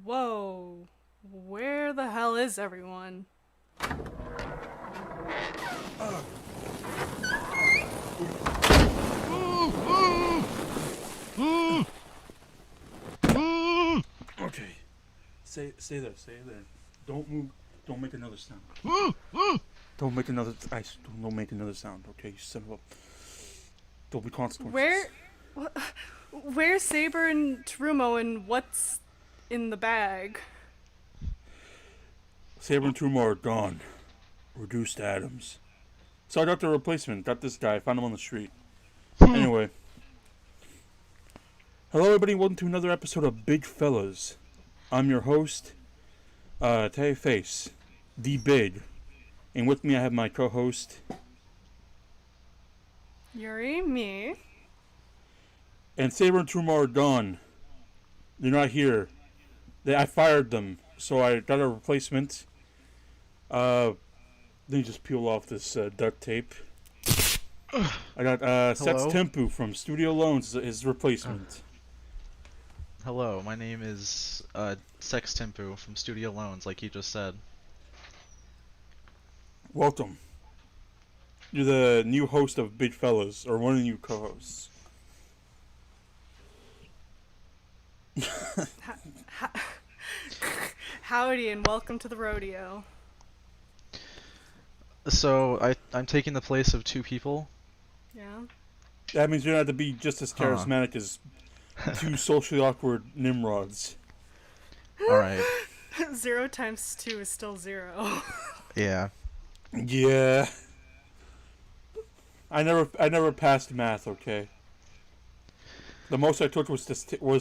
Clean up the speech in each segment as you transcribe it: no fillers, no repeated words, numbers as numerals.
Whoa. Where the hell is everyone? Okay. Stay there. Don't move. Don't make another sound. Don't make another. Don't make another sound. Okay, you son of a. Don't be consequences. Where's Saber and Terumo and what's in the bag? Saber and Terumo are gone. Reduced to atoms. So I got the replacement. Got this guy. Found him on the street. Anyway. Hello, everybody. Welcome to another episode of Big Fellas. I'm your host, Taviface, the Big. And with me, I have my co-host, Yuri, me. and Saber and Terumo are gone. They're not here. I fired them, so I got a replacement. Let me just peel off this duct tape. I got SxTempu from Studio Loans as his replacement. Hello, my name is SxTempu from Studio Loans, like you just said. Welcome. You're the new host of Big Fellas, or one of the new co-hosts. Howdy and welcome to the rodeo. So, I'm taking the place of two people. Yeah? That means you're going to have to be just as charismatic as two socially awkward Nimrods. Alright. 0 times 2 is still 0. Yeah. Yeah. I never passed math, okay? The most I took was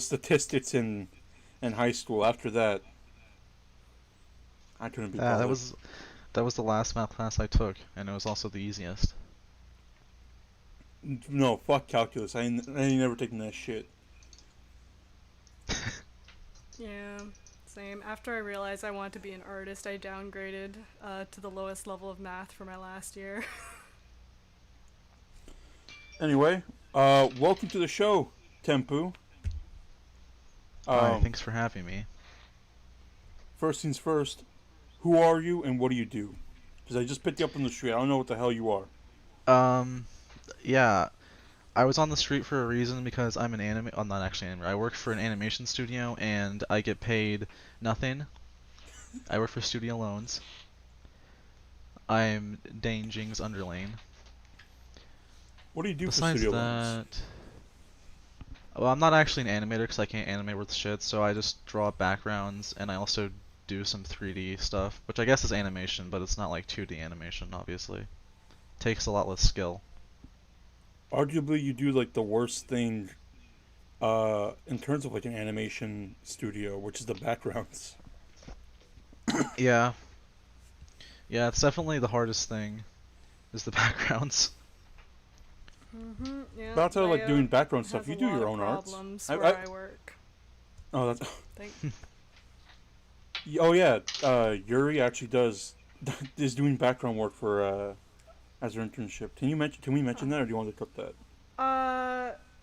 statistics in high school. After that, I couldn't be bothered. That was the last math class I took, and it was also the easiest. No, fuck calculus. I ain't never taken that shit. Yeah, same. After I realized I wanted to be an artist, I downgraded to the lowest level of math for my last year. Anyway, welcome to the show, Tempu. Alright, thanks for having me. First things first, who are you and what do you do? Because I just picked you up on the street. I don't know what the hell you are. Yeah. I was on the street for a reason because I'm an not actually anime. I work for an animation studio and I get paid nothing. I work for Studio Loans. I'm Dane Jing's underling. What do you do Besides for Studio that, Loans? well, I'm not actually an animator because I can't animate worth shit, so I just draw backgrounds and I also do some 3D stuff, which I guess is animation, but it's not like 2D animation, obviously. Takes a lot less skill. Arguably, you do like the worst thing in terms of like an animation studio, which is the backgrounds. Yeah. Yeah, it's definitely the hardest thing, is the backgrounds. Mm-hmm, yeah. But outside of like doing background stuff, you do your own art. Where I work. Oh, that's. Oh yeah, Yuri actually is doing background work for as her internship. Can we mention that, or do you want to cut that?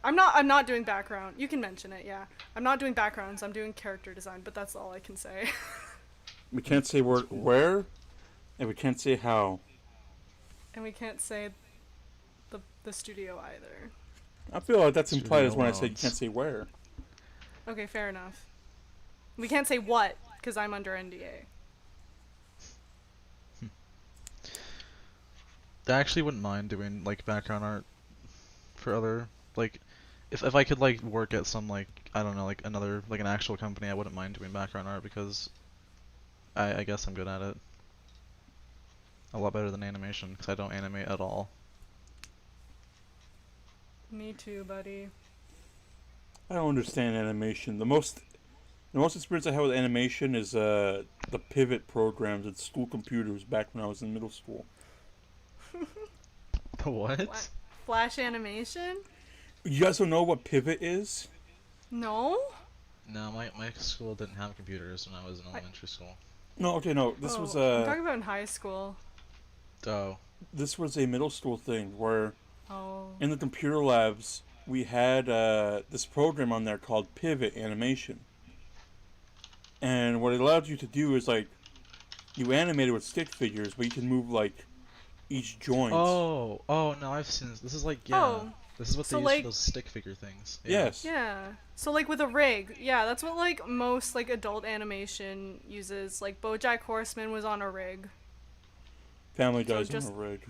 I'm not doing background. You can mention it, yeah. I'm not doing backgrounds. I'm doing character design, but that's all I can say. We can't say where, and we can't say how. And we can't say the studio either. I feel like that's implied as when I Studio say you can't say where. Okay, fair enough. We can't say what, because I'm under NDA. I actually wouldn't mind doing like background art for other like if I could like work at some like I don't know like another like an actual company, I wouldn't mind doing background art because I guess I'm good at it. A lot better than animation because I don't animate at all. Me too, buddy. I don't understand animation. The most experience I had with animation is the pivot programs at school computers back when I was in middle school. What? Flash animation? You guys don't know what pivot is? No? No, my school didn't have computers when I was in elementary school. No, okay, no. This was I'm talking about in high school. Oh. This was a middle school thing where Oh. in the computer labs we had this program on there called Pivot Animation. And what it allowed you to do is like you animate it with stick figures, but you can move like each joint. Oh no, I've seen this. This is like yeah. Oh, This is what they so use for like those stick figure things. Yeah. Yes. yeah. So like with a rig, yeah, that's what like most like adult animation uses. Like BoJack Horseman was on a rig. Family So Guy's on just a rig.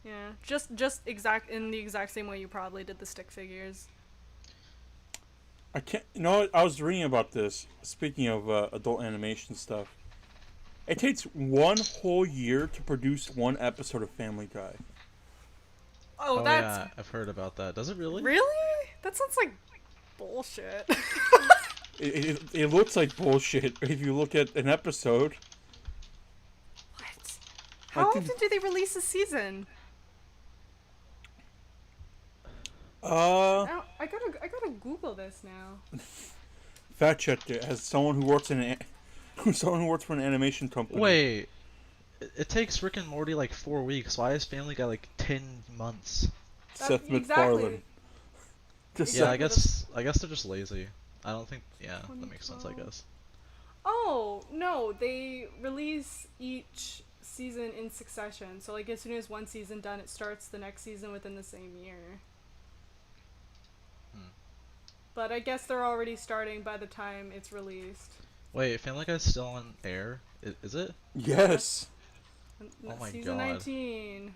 yeah, just exact in the exact same way you probably did the stick figures. I can't. You know what? I was reading about this. Speaking of adult animation stuff, it takes 1 whole year to produce one episode of Family Guy. Oh, Oh that's yeah, I've heard about that. Does it really? really? That sounds like bullshit. It looks like bullshit if you look at an episode. What? I How think- often do they release a season? I gotta Google this now. Fact checked it as someone who works in someone who works for an animation company. Wait, it takes Rick and Morty like 4 weeks. Why is Family Guy like 10 months? Seth Exactly. MacFarlane. Just Yeah, Exactly. I guess they're just lazy. I don't think. Yeah, that makes sense. I 2012. guess. Oh no, they release each season in succession. So like as soon as one season done, it starts the next season within the same year. Hmm. But I guess they're already starting by the time it's released. Wait, Family Guy's still on air? Is it? Yes. Oh my Season God. 19.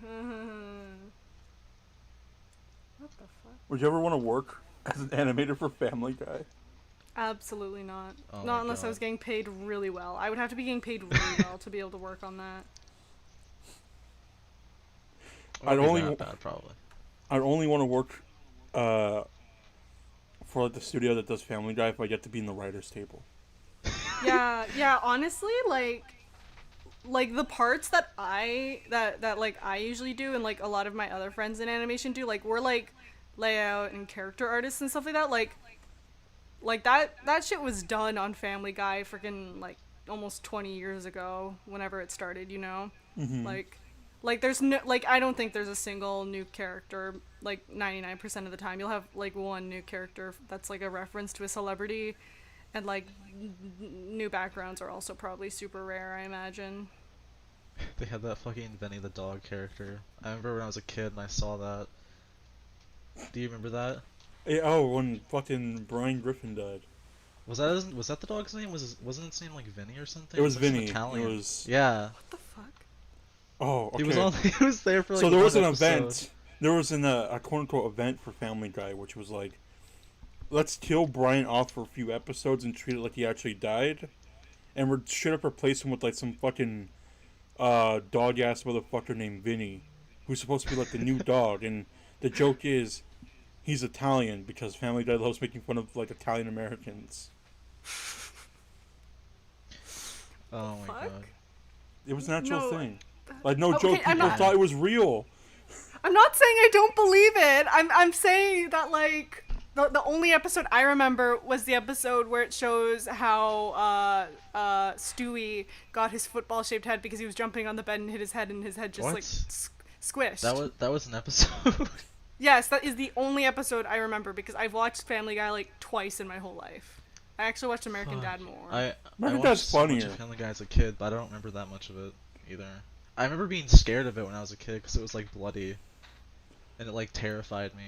What the fuck? Would you ever want to work as an animator for Family Guy? Absolutely not. Oh Not my unless I was God. getting paid really well. I would have to be getting paid really well to be able to work on that. It I'd wouldn't be only that w- bad, probably. I'd only want to work for like the studio that does Family Guy if I get to be in the writer's table. Yeah, honestly, like the parts that I usually do and like a lot of my other friends in animation do, like we're like layout and character artists and stuff like that, like that shit was done on Family Guy freaking like almost 20 years ago whenever it started, you know? Mm-hmm. Like there's no, like I don't think there's a single new character, like 99% of the time you'll have like one new character that's like a reference to a celebrity, and like new backgrounds are also probably super rare, I imagine. They had that fucking Benny the dog character. I remember when I was a kid and I saw that. Do you remember that? When fucking Brian Griffin died. Was that the dog's name? Wasn't its name like Vinny or something? It was like some Vinny. Italian. It was. Yeah. What the fuck? Oh, okay. He was on. He was there for like. So there was one an episode. event. There was a quote unquote event for Family Guy, which was like, let's kill Brian off for a few episodes and treat it like he actually died, and we're straight up replace him with like some fucking dog ass motherfucker named Vinny, who's supposed to be like the new dog. And the joke is, he's Italian because Family Guy loves making fun of like Italian Americans. Oh my Fuck? god. It was an actual No. thing. Like no Okay, joke, I'm people not- thought it was real. I'm not saying I don't believe it. I'm saying that like the only episode I remember was the episode where it shows how Stewie got his football shaped head because he was jumping on the bed and hit his head, and his head just What? like squished. That was an episode. Yes, that is the only episode I remember because I've watched Family Guy like twice in my whole life. I actually watched American Fuck. Dad more. I American watched Dad's so much funnier. of Family Guy as a kid, but I don't remember that much of it either. I remember being scared of it when I was a kid because it was like bloody, and it like terrified me.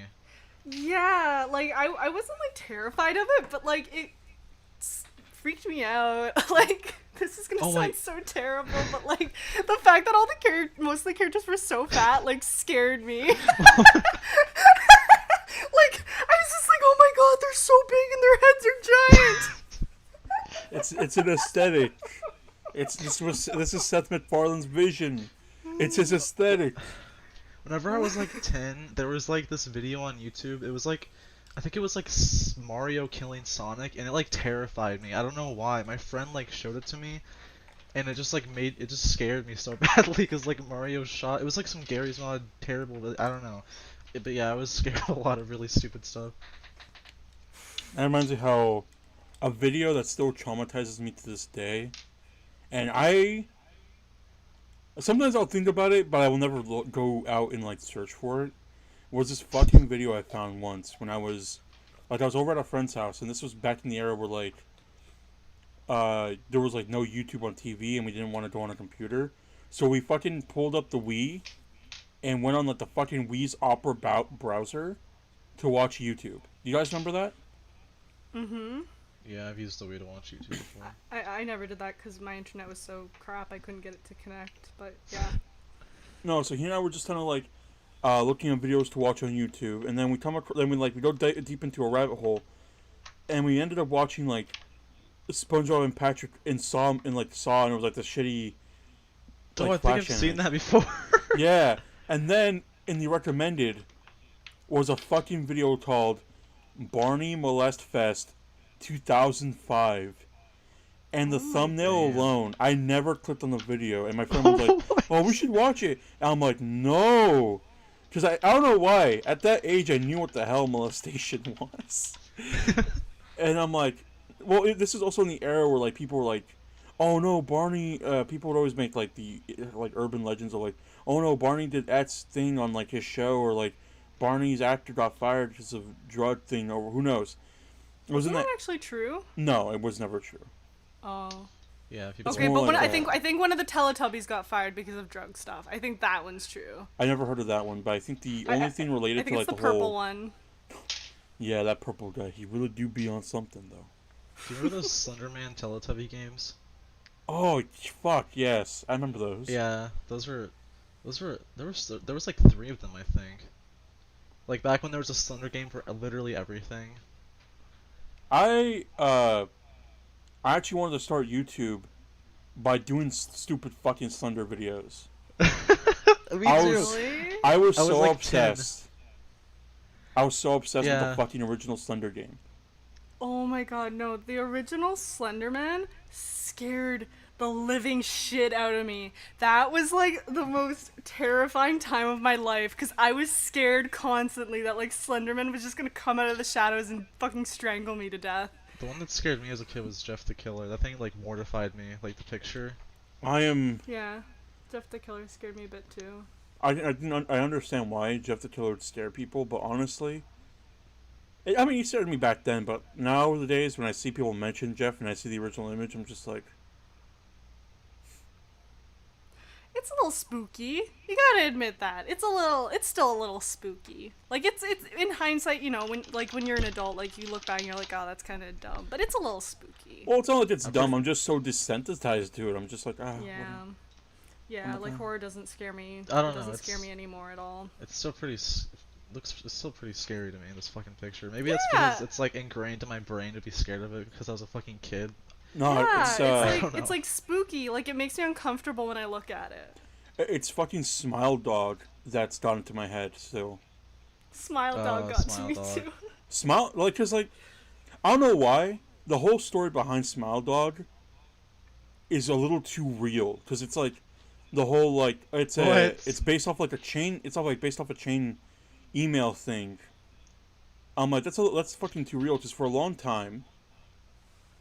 Yeah, like I wasn't like terrified of it, but like it freaked me out. Like this is gonna Oh, sound wait. so terrible, but like the fact that all the most of the characters were so fat like scared me. Like I was just like, oh my god, they're so big and their heads are giant. It's an aesthetic. This is Seth MacFarlane's vision. It's his aesthetic. Whenever I was like 10, there was like this video on YouTube. It was like, I think it was like Mario killing Sonic, and it like terrified me. I don't know why. My friend like showed it to me, and it just like it just scared me so badly because like Mario shot. It was like some Gary's Mod terrible, but I don't know. But yeah, I was scared of a lot of really stupid stuff. That reminds me how a video that still traumatizes me to this day, and sometimes I'll think about it, but I will never go out and like search for it. Was this fucking video I found once when I was over at a friend's house, and this was back in the era where like there was like no YouTube on TV, and we didn't want to go on a computer, so we fucking pulled up the Wii and went on like the fucking Wii's Opera browser to watch YouTube. Do you guys remember that? Mm-hmm. Yeah, I've used the Wii to watch YouTube before. I never did that because my internet was so crap I couldn't get it to connect. But yeah. No, so he and I were just kind of like looking at videos to watch on YouTube, and then we come across, then we go deep into a rabbit hole, and we ended up watching like SpongeBob and Patrick and Saw, and it was like the shitty. Oh, Like, I think I've Flash seen anime. that before. Yeah, and then in the recommended was a fucking video called Barney Molest Fest 2005. And the thumbnail damn. alone, I never clicked on the video, and my friend was like, "Oh, we should watch it." And I'm like, "No," because I don't know why. At that age, I knew what the hell molestation was, and I'm like, "Well, this is also in the era where like people were like, oh no, Barney." People would always make like the like urban legends of like, "Oh no, Barney did X thing on like his show," or like, "Barney's actor got fired because of drug thing," or who knows. It Isn't wasn't that that? actually true? No, it was never true. Oh. Yeah, people. Okay, more but like I that. think one of the Teletubbies got fired because of drug stuff. I think that one's true. I never heard of that one, but I think the only thing I related think to it's like the the purple whole one. yeah, that purple guy, he really do be on something though. Do you remember those Slenderman Teletubby games? Oh fuck yes, I remember those. Yeah, there was like 3 of them, I think. Like back when there was a Slender game for literally everything. I actually wanted to start YouTube by doing stupid fucking Slender videos. Me I too. was- Really? I was I was so like obsessed. I was so obsessed with Yeah. the fucking original Slender game. Oh my god, no. The original Slenderman scared the living shit out of me. That was like the most terrifying time of my life because I was scared constantly that like Slenderman was just gonna come out of the shadows and fucking strangle me to death. The one that scared me as a kid was Jeff the Killer. That thing like mortified me, like the picture. I am. Yeah. Jeff the Killer scared me a bit too. I understand why Jeff the Killer would scare people, but honestly, I mean, he scared me back then. But nowadays, when I see people mention Jeff and I see the original image, I'm just like, It's a little spooky. You gotta admit that. It's still a little spooky. Like it's in hindsight, you know, when you're an adult, like you look back and you're like, oh, that's kind of dumb. But it's a little spooky. well, it's not like it's I've dumb. heard- I'm just so desensitized to it. I'm just like, Yeah. whatever. Yeah, like Okay. horror doesn't scare me. I don't It doesn't know, scare it's- me anymore at all. It's still pretty. It's still pretty scary to me. This fucking picture. Maybe it's Yeah. because it's like ingrained in my brain to be scared of it because I was a fucking kid. No, Yeah, it's I it's don't like it's know. like spooky. Like it makes me uncomfortable when I look at it. it's fucking Smile Dog that's gone into my head still. Smile Dog Oh, got Smile to me Dog. too. Smile, like, cause like, I don't know why the whole story behind Smile Dog is a little too real. Cause it's like the whole like it's based off like a chain. It's all like based off a chain email thing. I'm like that's fucking too real. Cause for a long time,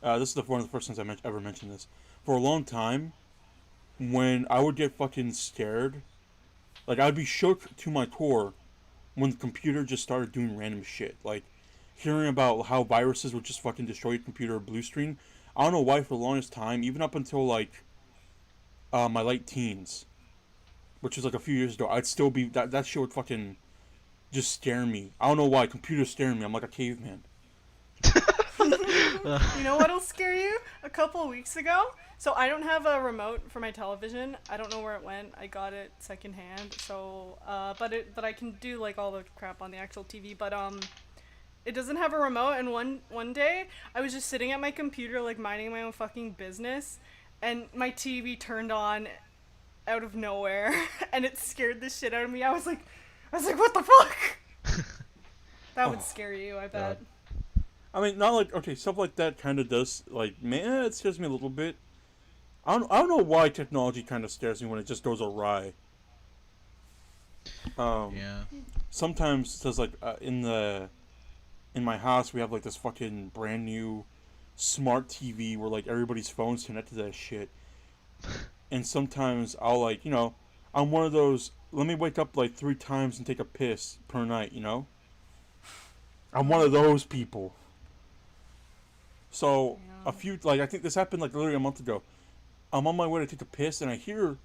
this is one of the first times I ever mentioned this. For a long time, when I would get fucking scared, like I'd be shook to my core when the computer just started doing random shit. Like hearing about how viruses would just fucking destroy your computer or blue screen. I don't know why for the longest time, even up until like my late teens, which was like a few years ago, I'd still be that shit would fucking just scare me. I don't know why computers scare me. I'm like a caveman. You know what'll scare you? A couple weeks ago, so I don't have a remote for my television. I don't know where it went. I got it secondhand. So, but I can do like all the crap on the actual TV. But it doesn't have a remote. And one day, I was just sitting at my computer, like minding my own fucking business, and my TV turned on out of nowhere, and it scared the shit out of me. I was like, what the fuck? That would scare you, I bet. God. I mean, not like okay, stuff like that kind of does like man, it scares me a little bit. I don't know why technology kind of scares me when it just goes awry. Yeah. Sometimes there's like in my house we have like this fucking brand new smart TV where like everybody's phones connected to that shit. And sometimes I'll like, you know, I'm one of those let me wake up like 3 times and take a piss per night, you know? I'm one of those people. So a Yeah. few, like I think this happened like literally a month ago. I'm on my way to take a piss, and I hear,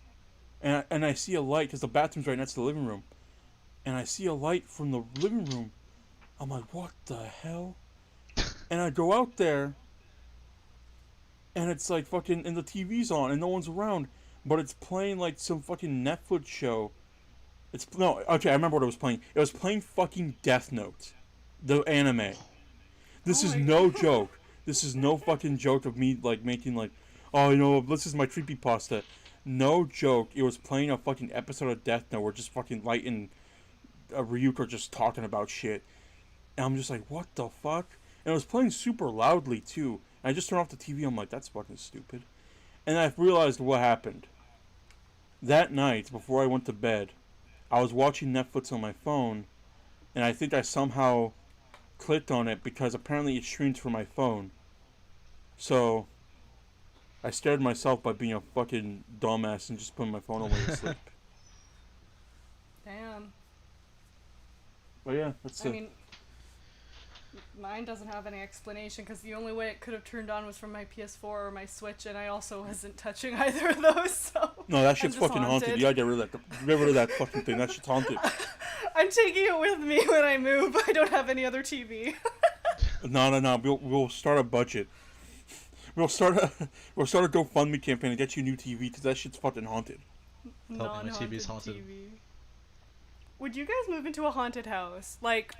and I see a light because the bathroom's right next to the living room, and I see a light from the living room. I'm like, what the hell? And I go out there, and it's like fucking, and the TV's on, and no one's around, but it's playing like some fucking Netflix show. It's no, okay, I remember what it was playing. It was playing fucking Death Note, the anime. This Oh is my no god. joke. This is no fucking joke of me like making like, oh, you know, this is my creepypasta. No joke. It was playing a fucking episode of Death Note where just fucking Light and Ryuk are just talking about shit. And I'm just like, what the fuck? And it was playing super loudly too. And I just turned off the TV. I'm like, that's fucking stupid. And I realized what happened. That night, before I went to bed, I was watching Netflix on my phone, and I think I somehow clicked on it because apparently it streams from my phone. So I scared myself by being a fucking dumbass and just putting my phone away to sleep. Damn. But yeah, that's I it. mean, mine doesn't have any explanation because the only way it could have turned on was from my PS4 or my Switch, and I also wasn't touching either of those. So No, that I'm shit's just fucking haunted. You gotta get rid of that. Get rid of that fucking thing. That shit's haunted. I'm taking it with me when I move. I don't have any other TV. No. We'll start a budget. We'll start a GoFundMe campaign to get you a new TV because that shit's fucking haunted. Tell me my TV's Non-haunted haunted. TV. Would you guys move into a haunted house? Like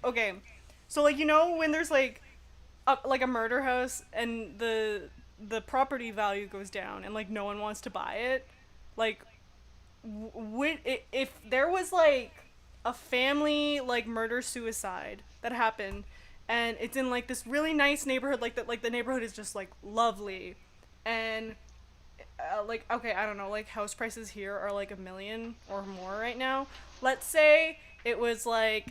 okay, so like you know when there's like a murder house and the property value goes down and like no one wants to buy it, like would if there was like a family like murder suicide that happened and it's in like this really nice neighborhood like the neighborhood is just like lovely and like okay I don't know like house prices here are like $1 million or more right now. Let's say it was like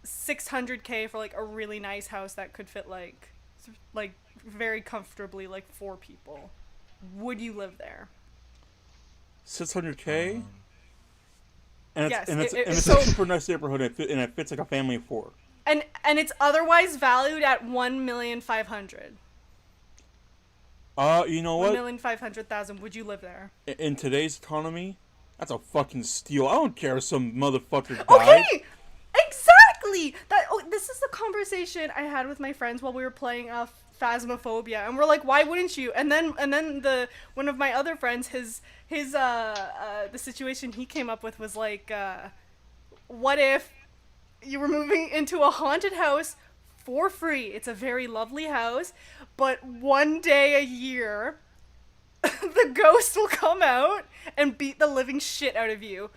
600K for like a really nice house that could fit like very comfortably like 4 people. Would you live there? 600K, Um, and Yes, it's so a super nice neighborhood, and it fits like a family of 4. and it's otherwise valued at 1,500,000. You know One what? million 500,000. Would you live there? In today's economy, that's a fucking steal. I don't care if some motherfucker died. Okay, exactly. This is the conversation I had with my friends while we were playing Phasmophobia, and we're like, why wouldn't you? And then the one of my other friends, the situation he came up with was like, what if you were moving into a haunted house for free? It's a very lovely house, but one day a year, the ghost will come out and beat the living shit out of you.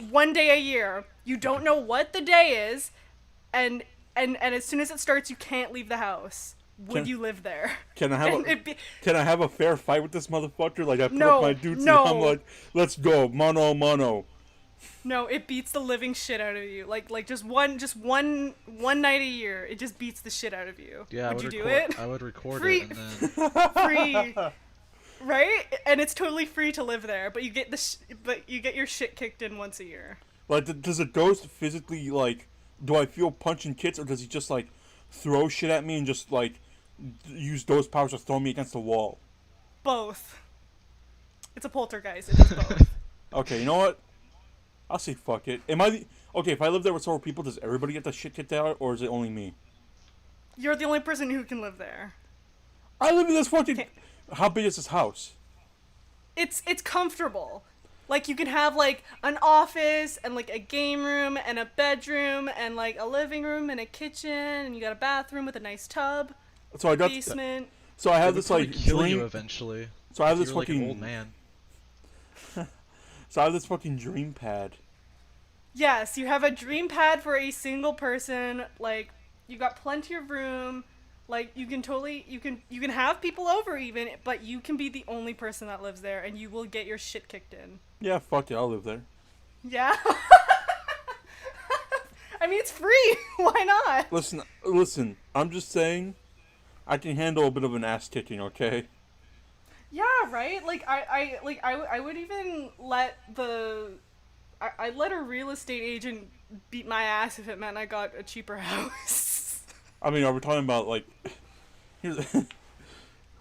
One day a year. You don't know what the day is, and as soon as it starts, you can't leave the house. Would you live there? Can I have a fair fight with this motherfucker? Like I put No, up my dudes no. and I'm like, let's go, mano a mano. No, it beats the living shit out of you. Like just one night a year, it just beats the shit out of you. yeah, would you do record, it? I would record Free- it and then Free, right? And it's totally free to live there, but you get but you get your shit kicked in once a year. Like, does a ghost physically like? Do I feel punching kids, or does he just like throw shit at me and just like use those powers to throw me against the wall? Both. It's a poltergeist. It is both. Okay, you know what? I'll say fuck it. Okay? If I live there with several people, does everybody get the shit kicked out, or is it only me? You're the only person who can live there. I live in this fucking. How big is this house? It's comfortable. Like you can have like an office and like a game room and a bedroom and like a living room and a kitchen and you got a bathroom with a nice tub, So I got. basement. So I they have would this probably like kill you dream. eventually. So I have this You're like fucking an old man. So I have this fucking dream pad. Yes, you have a dream pad for a single person. Like you got plenty of room. Like you can have people over even, but you can be the only person that lives there and you will get your shit kicked in. Yeah, fuck it, I'll live there. Yeah. I mean, it's free. Why not? Listen. I'm just saying, I can handle a bit of an ass kicking. Okay. Yeah, right. Like I would even let I'd let a real estate agent beat my ass if it meant I got a cheaper house. I mean, are we talking about like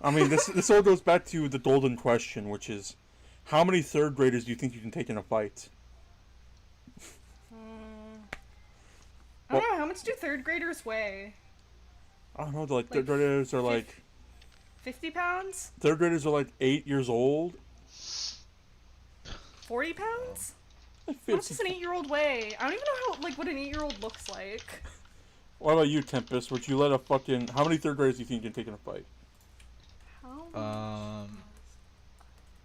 I mean, this all goes back to the golden question, which is, how many third graders do you think you can take in a fight? I don't know, how much do third graders weigh? I don't know. Like third Like, graders are like 50 pounds? 8 years old. 40 pounds? Like How much 50. does an 8-year-old weigh? I don't even know what an 8-year-old looks like. What about you, Tempest? Would you let a fucking... How many third graders do you think you can take in a fight? How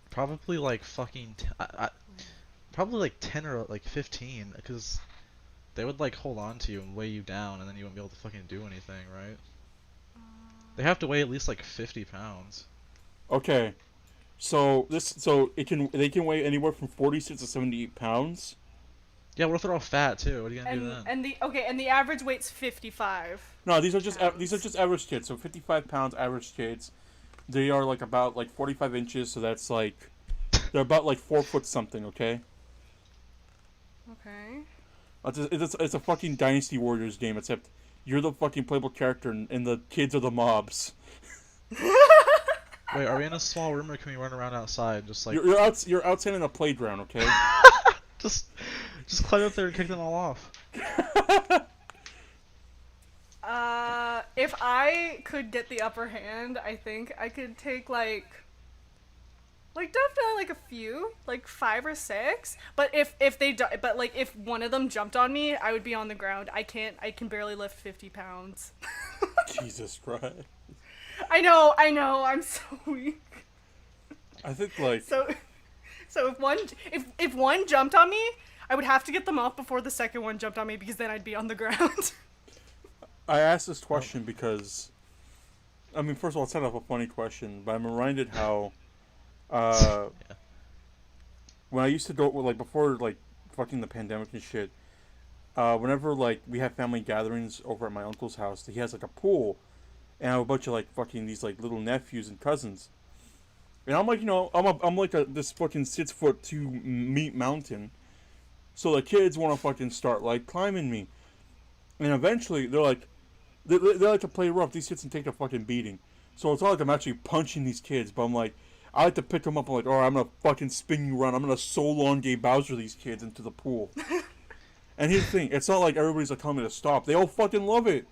Probably like fucking. Probably like 10 or like 15, because they would like hold on to you and weigh you down, and then you wouldn't be able to fucking do anything, right? They have to weigh at least like 50 pounds. Okay. So they can weigh anywhere from 46 to 78 pounds. Yeah, what if they're all fat too? What are you gonna do then? and the average weight's 55. No, these are just Pounds. average kids. So 55 pounds average kids. They are like about like 45 inches. So that's like they're about like 4 foot something. Okay. Okay. It's a fucking Dynasty Warriors game, except you're the fucking playable character and the kids are the mobs. Wait, are we in a small room or can we run around outside? Just like You're outside in a playground. Okay. just climb up there and kick them all off. If I could get the upper hand, I think I could take like definitely like a few, like 5 or 6. But if one of them jumped on me, I would be on the ground. I can barely lift 50 pounds. Jesus Christ. I know, I'm so weak. I think like So if one jumped on me, I would have to get them off before the second one jumped on me, because then I'd be on the ground. I asked this question because, I mean, first of all, it's kind of a funny question, but I'm reminded how, Yeah. when I used to go, like, before, like, fucking the pandemic and shit, whenever, like, we have family gatherings over at my uncle's house, he has, like, a pool, and I have a bunch of, like, fucking these, like, little nephews and cousins. And I'm like, I'm like this fucking 6'2" meat mountain. So the kids want to fucking start, like, climbing me. And eventually, they're like, they like to play rough. These kids can take a fucking beating. So it's not like I'm actually punching these kids, but I'm like, I like to pick them up. I'm like, alright, I'm gonna fucking spin you around. I'm gonna Solon Gay Bowser these kids into the pool. And here's the thing, it's not like everybody's like telling me to stop. They all fucking love it.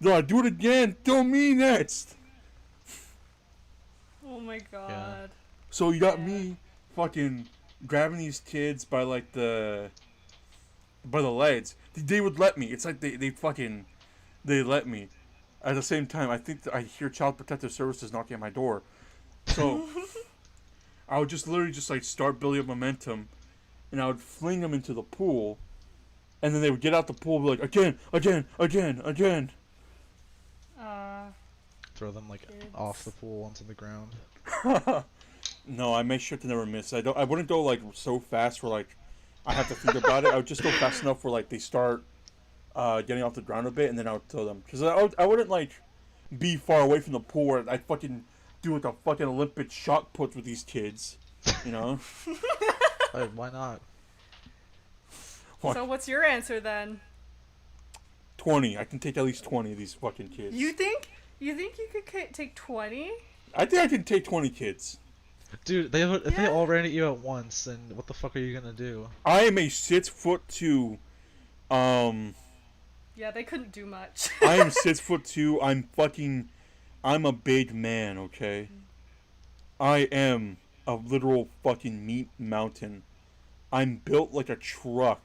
They're like, do it again. Do me next. Oh my god. So you got Yeah. me fucking grabbing these kids by like the legs. They would let me. It's like they let me. At the same time, I think I hear Child Protective Services knocking at my door. So I would just literally just like start building up momentum, and I would fling them into the pool, and then they would get out the pool and be like, again, again, again, again. Throw them like Kids. off the pool onto the ground. No, I make sure to never miss. I wouldn't go like so fast where like I have to think about it. I would just go fast enough where like they start getting off the ground a bit, and then I would throw them. Because I wouldn't like be far away from the pool where I'd fucking do like a fucking Olympic shot put with these kids, you know? Hey, why not? What? So what's your answer then? 20. I can take at least 20 of these fucking kids. You think you could take 20? I think I can take 20 kids. Dude, if they Yeah. all ran at you at once, then what the fuck are you gonna do? I am a 6'2". Yeah, they couldn't do much. I am 6'2". I'm a big man, okay? I am a literal fucking meat mountain. I'm built like a truck.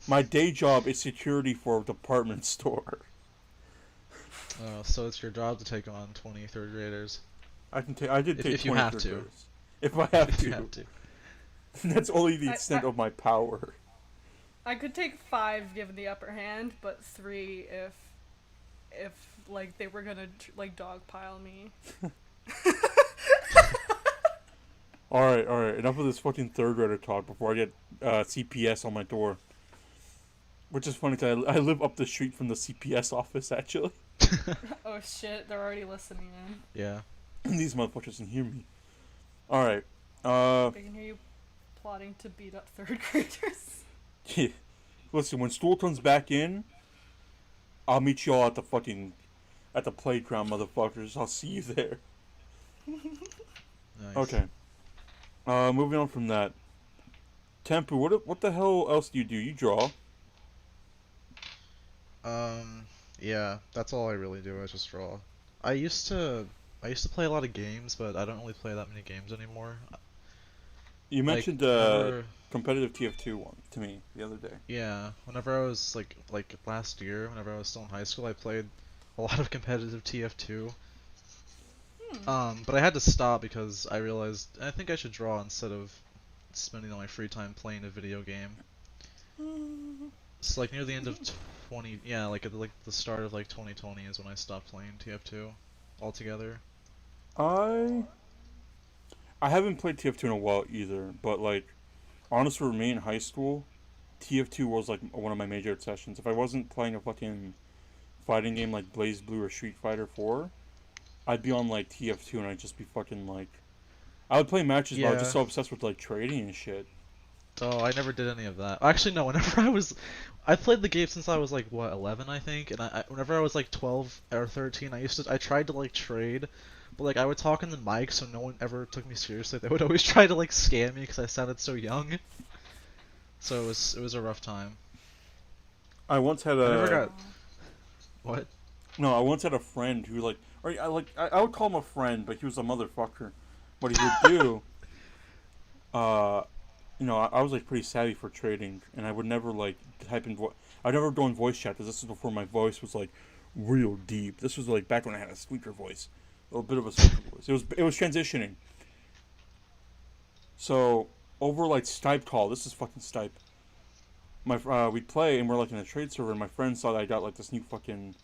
My day job is security for a department store. So it's your job to take on 20 third graders. I did take If you 20 have third to. graders. If I have If to. you have to. That's only the I- extent I- of my power. I could take 5 given the upper hand, but 3 if like they were gonna like dogpile me. Alright. Enough of this fucking third grader talk before I get CPS on my door. Which is funny because I live up the street from the CPS office, actually. Oh shit, they're already listening in. Yeah. These motherfuckers can hear me. Alright. They can hear you plotting to beat up third graders. Listen, when school comes back in, I'll meet y'all at the fucking at the playground, motherfuckers. I'll see you there. Nice. Okay. Moving on from that. Tempu, what the hell else do? You draw? Yeah, that's all I really do. I just draw. I used to, I used to play a lot of games, but I don't really play that many games anymore. You Like mentioned whenever, competitive TF2 one to me the other day. yeah, whenever I was like last year, whenever I was still in high school, I played a lot of competitive TF2. But I had to stop because I realized I think I should draw instead of spending all my free time playing a video game. So like near the end of 20, yeah, like at the start of like 2020 is when I stopped playing TF2 altogether. I I haven't played TF2 in a while either, but like honestly, for me in high school, TF2 was like one of my major obsessions. If I wasn't playing a fucking fighting game like Blaze Blue or Street Fighter 4, I'd be on like TF2 and I'd just be fucking like I would play matches, but I was just Yeah. so obsessed with like trading and shit. Oh, I never did any of that. Actually, no. Whenever I played the game since I was like what 11, I think, and whenever I was like 12 or 13, I tried to like trade, but like I would talk in the mic, so no one ever took me seriously. They would always try to like scam me because I sounded so young. So it was a rough time. I once had I never a got Aw. what? no, I once had a friend who like or I would call him a friend, but he was a motherfucker. What he would do, uh, I was like pretty savvy for trading, and I would never like type in I'd never go in voice chat because this is before my voice was like real deep. This was like back when I had a squeaker voice, a little bit of a squeaker voice. It was transitioning. So over like Skype call, this is fucking Skype. We'd play and we're like in a trade server, and my friend saw that I got like this new fucking.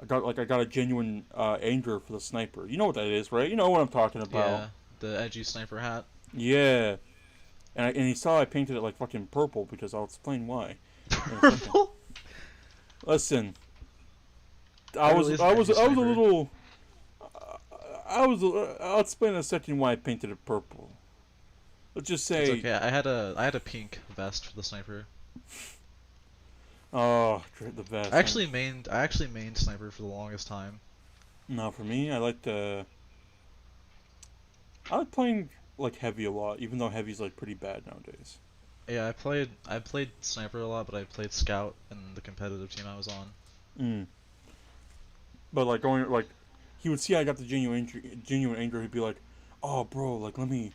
I got a genuine anger for the sniper. You know what that is, right? You know what I'm talking about. Yeah, the edgy sniper hat. Yeah. And he saw I painted it like fucking purple because I'll explain why in a second. Purple. Listen, That really is an I edgy was a sniper. little. I'll explain in a second why I painted it purple. Let's just It's say, okay. I had a pink vest for the sniper. oh, the best. I actually mained sniper for the longest time. No, for me, I like playing like heavy a lot, even though heavy's like pretty bad nowadays. Yeah, I played sniper a lot, but I played scout in the competitive team I was on. Mm. But like going like, he would see I got the genuine anger. He'd be like, "Oh, bro, like let me,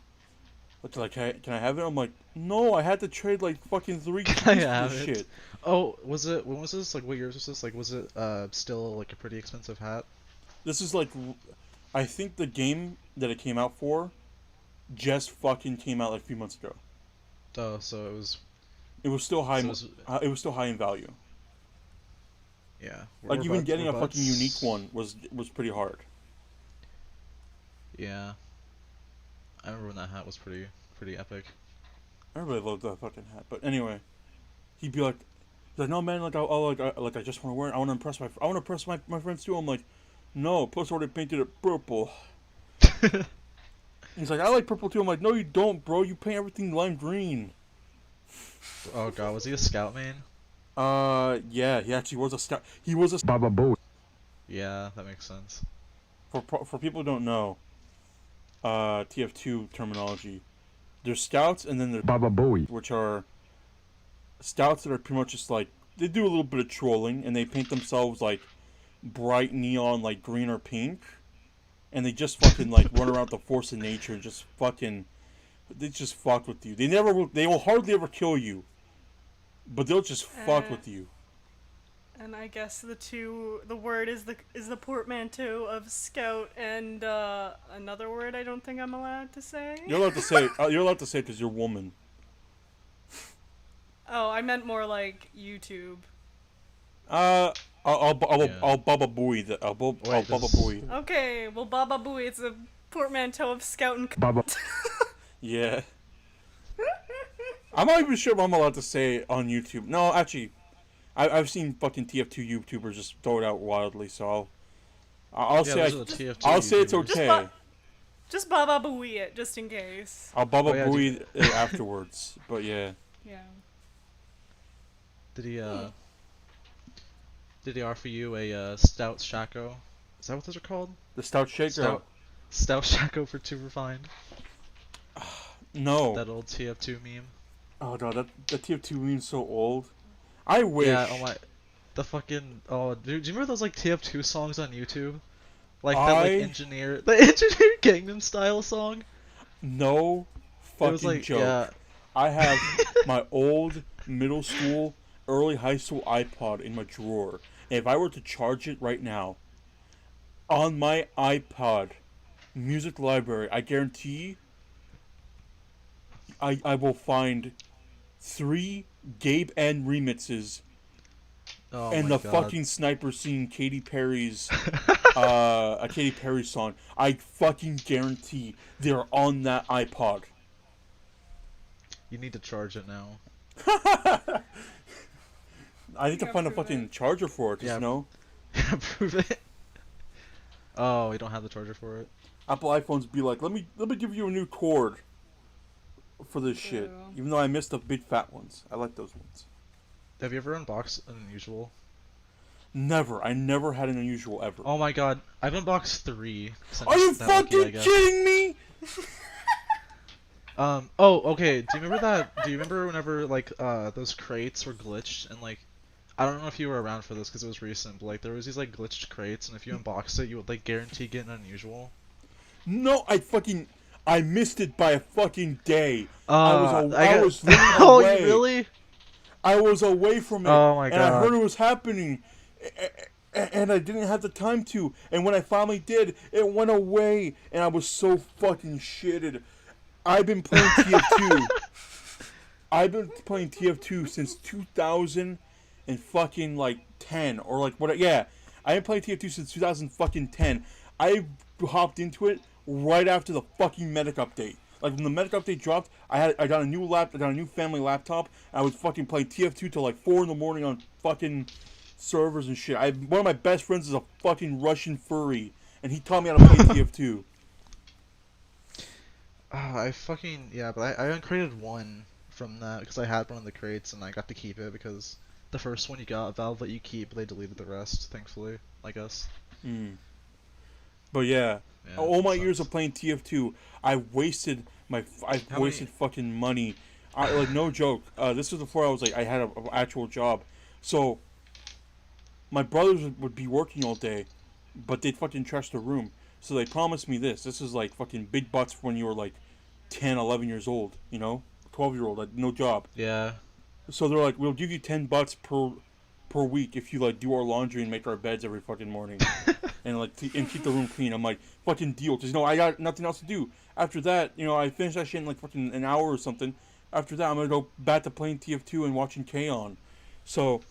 like, can I have it?" I'm like, "No, I had to trade like fucking three Can I keys for have this it? shit." Oh, when was this? Like what years was this? Like was it still like a pretty expensive hat? This is like, I think the game that it came out for just fucking came out like a few months ago. Oh, so it was It was still high. so it was It was still high in value. yeah. Like even We're getting a fucking unique buds. one was pretty hard. Yeah, I remember when that hat was pretty epic. Everybody loved that fucking hat. But anyway, he'd be like, "No man, like I just want to wear it. I want to impress my friends too." I'm like, "No, plus I already painted it purple." He's like, "I like purple too." I'm like, "No, you don't, bro. You paint everything lime green." Oh god, was he a scout main? Yeah, he actually was a scout. He was a Baba Bowie. Yeah, that makes sense. For people who don't know, TF2 terminology. There's scouts and then there's Baba Bowie, which are scouts that are pretty much just like they do a little bit of trolling and they paint themselves like bright neon like green or pink, and they just fucking like run around with the force of nature and just fucking they just fuck with you. They will hardly ever kill you, but they'll just fuck Uh, with you. and I guess the word is the portmanteau of scout and another word I don't think I'm allowed to say. You're allowed to say because you're a woman. Oh, I meant more like YouTube. Uh, Yeah. I'll Baba Booey the I'll Wait, Baba does Booey. Okay, well Baba Booey, it's a portmanteau of scout and Baba. Yeah. I'm not even sure if I'm allowed to say it on YouTube. No, actually, I've seen fucking TF2 YouTubers just throw it out wildly, so I'll Yeah, say those are the TF2 I'll say it's YouTubers. okay. just Baba Booey it, just in case. I'll Baba Oh yeah, Booey it afterwards, but yeah. Yeah. did he did he offer you a stout Shaco? Is that what those are called? The Stout Shaker. Stout Shaco for Too Refined. No. That old TF2 meme. Oh no, that TF2 meme's so old. I wish. Yeah, oh my. The fucking. Oh, dude, do you remember those like TF2 songs on YouTube? Like that, like I engineer. The engineer Gangnam Style song? no It was fucking like, joke. yeah. I have my old middle school, early high school iPod in my drawer. And if I were to charge it right now, on my iPod music library, I guarantee I will find 3 Gabe N remixes Oh and my the god. fucking sniper scene Katy Perry's a Katy Perry song. I fucking guarantee they're on that iPod. You need to charge it now. I need to Yeah, find a prove fucking it. charger for it, just Yeah. you know. Prove it. Oh, we don't have the charger for it. Apple iPhones be like, let me give you a new cord for this shit. Ew. Even though I missed the big fat ones. I like those ones. Have you ever unboxed an unusual? Never. I never had an unusual ever. Oh my god, I've unboxed 3. 'Cause I'm Are you just that lucky, I fucking guess. kidding me? Oh, okay. Do you remember that? Do you remember whenever like those crates were glitched and like I don't know if you were around for this because it was recent, but like there was these like glitched crates and if you unboxed it, you would like guarantee get an unusual. No, I missed it by a fucking day. I was literally Oh, away. you really? I was away from it. Oh my and I god. heard it was happening. And I didn't have the time to. And when I finally did, it went away. And I was so fucking shitted. I've been playing TF2. I've been playing TF2 since 2000 and fucking like 10 or like what? Yeah, I've been playing TF2 since 2000 fucking 10. I hopped into it right after the fucking medic update. Like when the medic update dropped, I got a new family laptop. And I was fucking playing TF2 till like 4 in the morning on fucking servers and shit. One of my best friends is a fucking Russian furry, and he taught me how to play TF2. I fucking yeah, but I uncrated one from that because I had one of the crates and I got to keep it because the first one you got, Valve let you keep, they deleted the rest, thankfully, I guess. Mm. But yeah, Yeah, all my sucks. years of playing TF2, I wasted fucking money. Like no joke. This was before I had an actual job, so my brothers would be working all day, but they'd fucking trash the room. So they promised me this. This is like fucking big bucks when you were like 10, 11 years old, you know? 12-year-old, like no job. Yeah. So they're like, we'll give you $10 per week if you like do our laundry and make our beds every fucking morning. And like and keep the room clean. I'm like, fucking deal, because I got nothing else to do. After that, I finish that shit in like fucking an hour or something. After that, I'm gonna go back to playing TF2 and watching K-On! So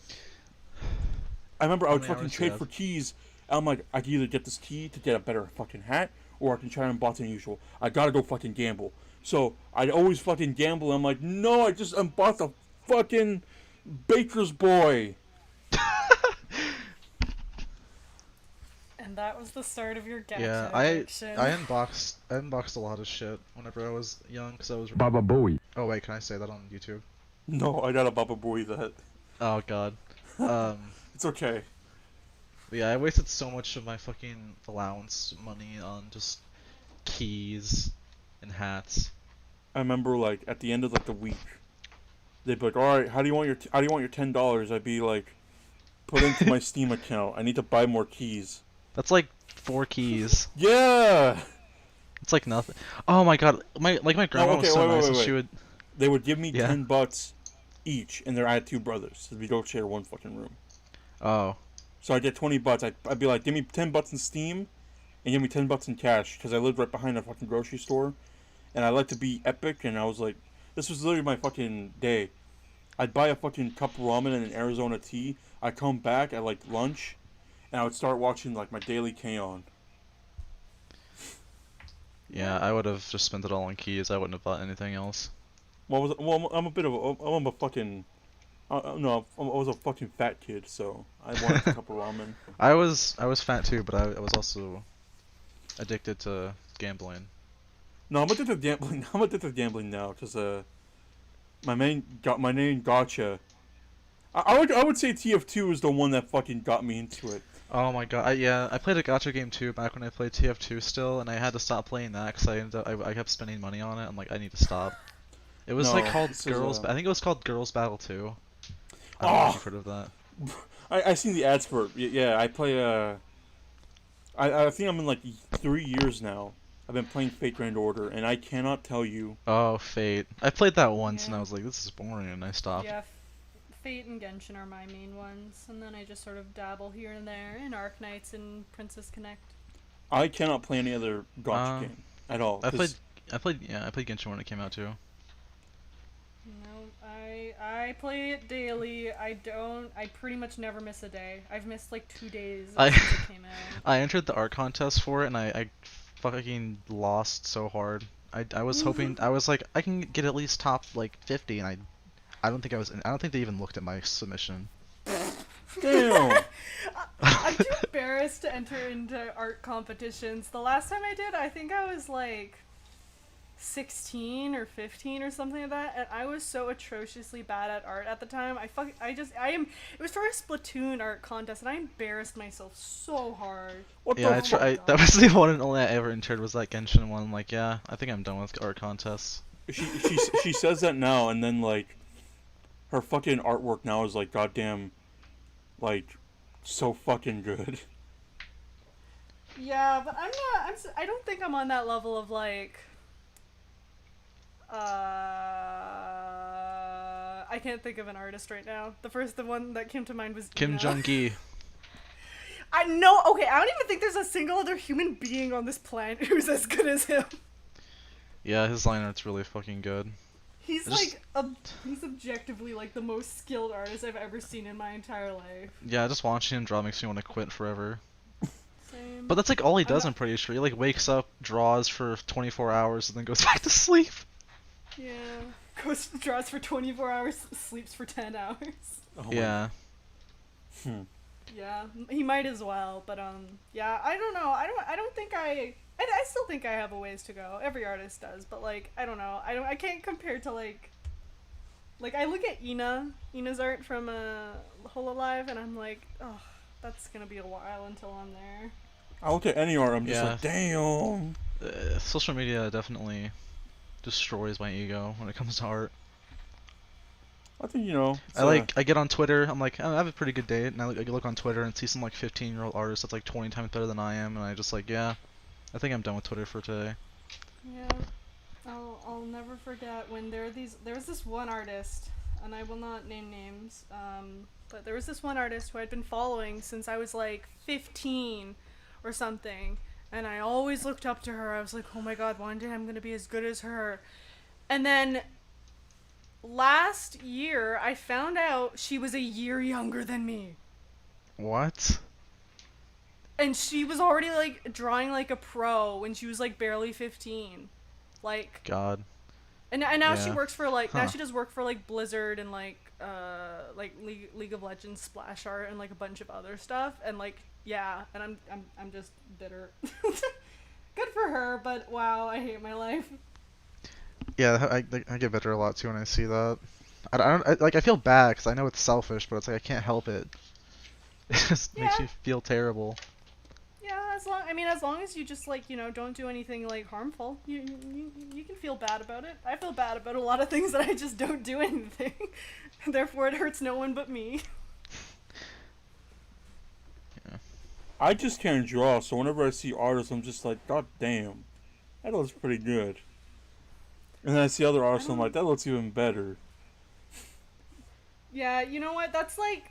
I remember I would fucking trade for keys. I'm like, I can either get this key to get a better fucking hat, or I can try and bought the unusual. I gotta go fucking gamble. So I'd always fucking gamble. I'm like, no, I just bought the fucking baker's boy. And that was the start of your gacha Yeah, addiction. I unboxed a lot of shit whenever I was young because I was. Baba Booey. Oh wait, can I say that on YouTube? No, I got a Baba Boy that. Oh god. It's okay. Yeah, I wasted so much of my fucking allowance money on just keys and hats. I remember like at the end of like the week, they'd be like, "All right, how do you want your $10?" I'd be like, "Put into my Steam account. I need to buy more keys." That's like 4 keys. Yeah. It's like nothing. Oh my god, my grandma was so nice, and she would. They would give me Yeah. $10 each, and I had 2 brothers, so we don't share one fucking room. Oh. So I get $20. I'd be like, give me $10 in Steam, and give me $10 in cash, because I lived right behind a fucking grocery store, and I like to be epic. And I was like, this was literally my fucking day. I'd buy a fucking cup of ramen and an Arizona tea. I'd come back at like lunch, and I would start watching like my daily K-On! Yeah, I would have just spent it all on keys. I wouldn't have bought anything else. Well, I'm a fucking. No, I was a fucking fat kid, so I wanted a cup of ramen. I was fat too, but I was also addicted to gambling. No, I'm addicted to gambling. I'm addicted to gambling now because my name gotcha. I would say TF2 is the one that fucking got me into it. Oh my god, yeah, I played a gacha game too back when I played TF2 still, and I had to stop playing that because I kept spending money on it. I'm like, I need to stop. It was like No, called this is Girls, I think it was called Girls Battle 2. I don't know if Oh, you've heard of that. I seen the ads for it. Yeah, I play. I think I'm in like 3 years now. I've been playing Fate Grand Order, and I cannot tell you. Oh, Fate. I played that once and I Yeah. was like, this is boring, and I stopped. Yeah, Fate and Genshin are my main ones, and then I just sort of dabble here and there in Arknights and Princess Connect. I cannot play any other gotcha Uh, game at all. I played, Cause I played Genshin when it came out too. No, I play it daily. I pretty much never miss a day. I've missed like 2 days I since it came out. I entered the art contest for it and I fucking lost so hard. I was hoping I was like I can get at least top like 50 and I don't think I don't think they even looked at my submission. damn. I'm too embarrassed to enter into art competitions. The last time I did, I think I was like 16 or 15 or something like that, and I was so atrociously bad at art at the time. It was for a Splatoon art contest, and I embarrassed myself so hard. What Yeah, the fuck? that was the one and only I ever entered was that Genshin one. I'm like, yeah, I think I'm done with art contests. She says that now, and then like her fucking artwork now is like goddamn, like so fucking good. Yeah, but I don't think I'm on that level of like I can't think of an artist right now. The one that came to mind was Kim Ina. Jong-gi. I know. Okay, I don't even think there's a single other human being on this planet who's as good as him. Yeah, his line art's really fucking good. He's I just- he's objectively like the most skilled artist I've ever seen in my entire life. Yeah, just watching him draw makes me want to quit forever. Same. But that's like all he I'm does, not- I'm pretty sure. He like wakes up, draws for 24 hours, and then goes back to sleep. Yeah. Goes draws for 24 hours, sleeps for 10 hours. Oh my- Yeah. Yeah, he might as well, but yeah, I don't know. I don't think I still think I have a ways to go. Every artist does, but like I don't know. I can't compare to like I look at Ina's art from Hololive, and I'm like, oh, that's gonna be a while until I'm there. I look at any art, I'm just Yeah. like, damn. Social media definitely destroys my ego when it comes to art. I think it's, I get on Twitter, I'm like, oh, I have a pretty good day, and I look on Twitter and see some like 15-year-old artist that's like 20 times better than I am, and I just like, yeah, I think I'm done with Twitter for today. Yeah, I'll never forget when there was this one artist, and I will not name names, but there was this one artist who I'd been following since I was like 15 or something, and I always looked up to her. I was like, oh my god, one day I'm gonna be as good as her. And then last year I found out she was a year younger than me. What? And she was already like drawing like a pro when she was like barely 15. Like God. And now she Yeah. works for like now Huh. she does work for like Blizzard and like League of Legends splash art and like a bunch of other stuff, and like yeah, and I'm just bitter. Good for her, but wow, I hate my life. Yeah, I get better a lot too when I see that. I feel bad because I know it's selfish, but it's like I can't help it. It just makes Yeah. me feel terrible. Yeah, as long as you just like don't do anything like harmful, you can feel bad about it. I feel bad about a lot of things that I just don't do anything. Therefore, it hurts no one but me. I just can't draw, so whenever I see artists, I'm just like, god damn, that looks pretty good. And then I see other artists, I'm like, that looks even better. Yeah, you know what? That's the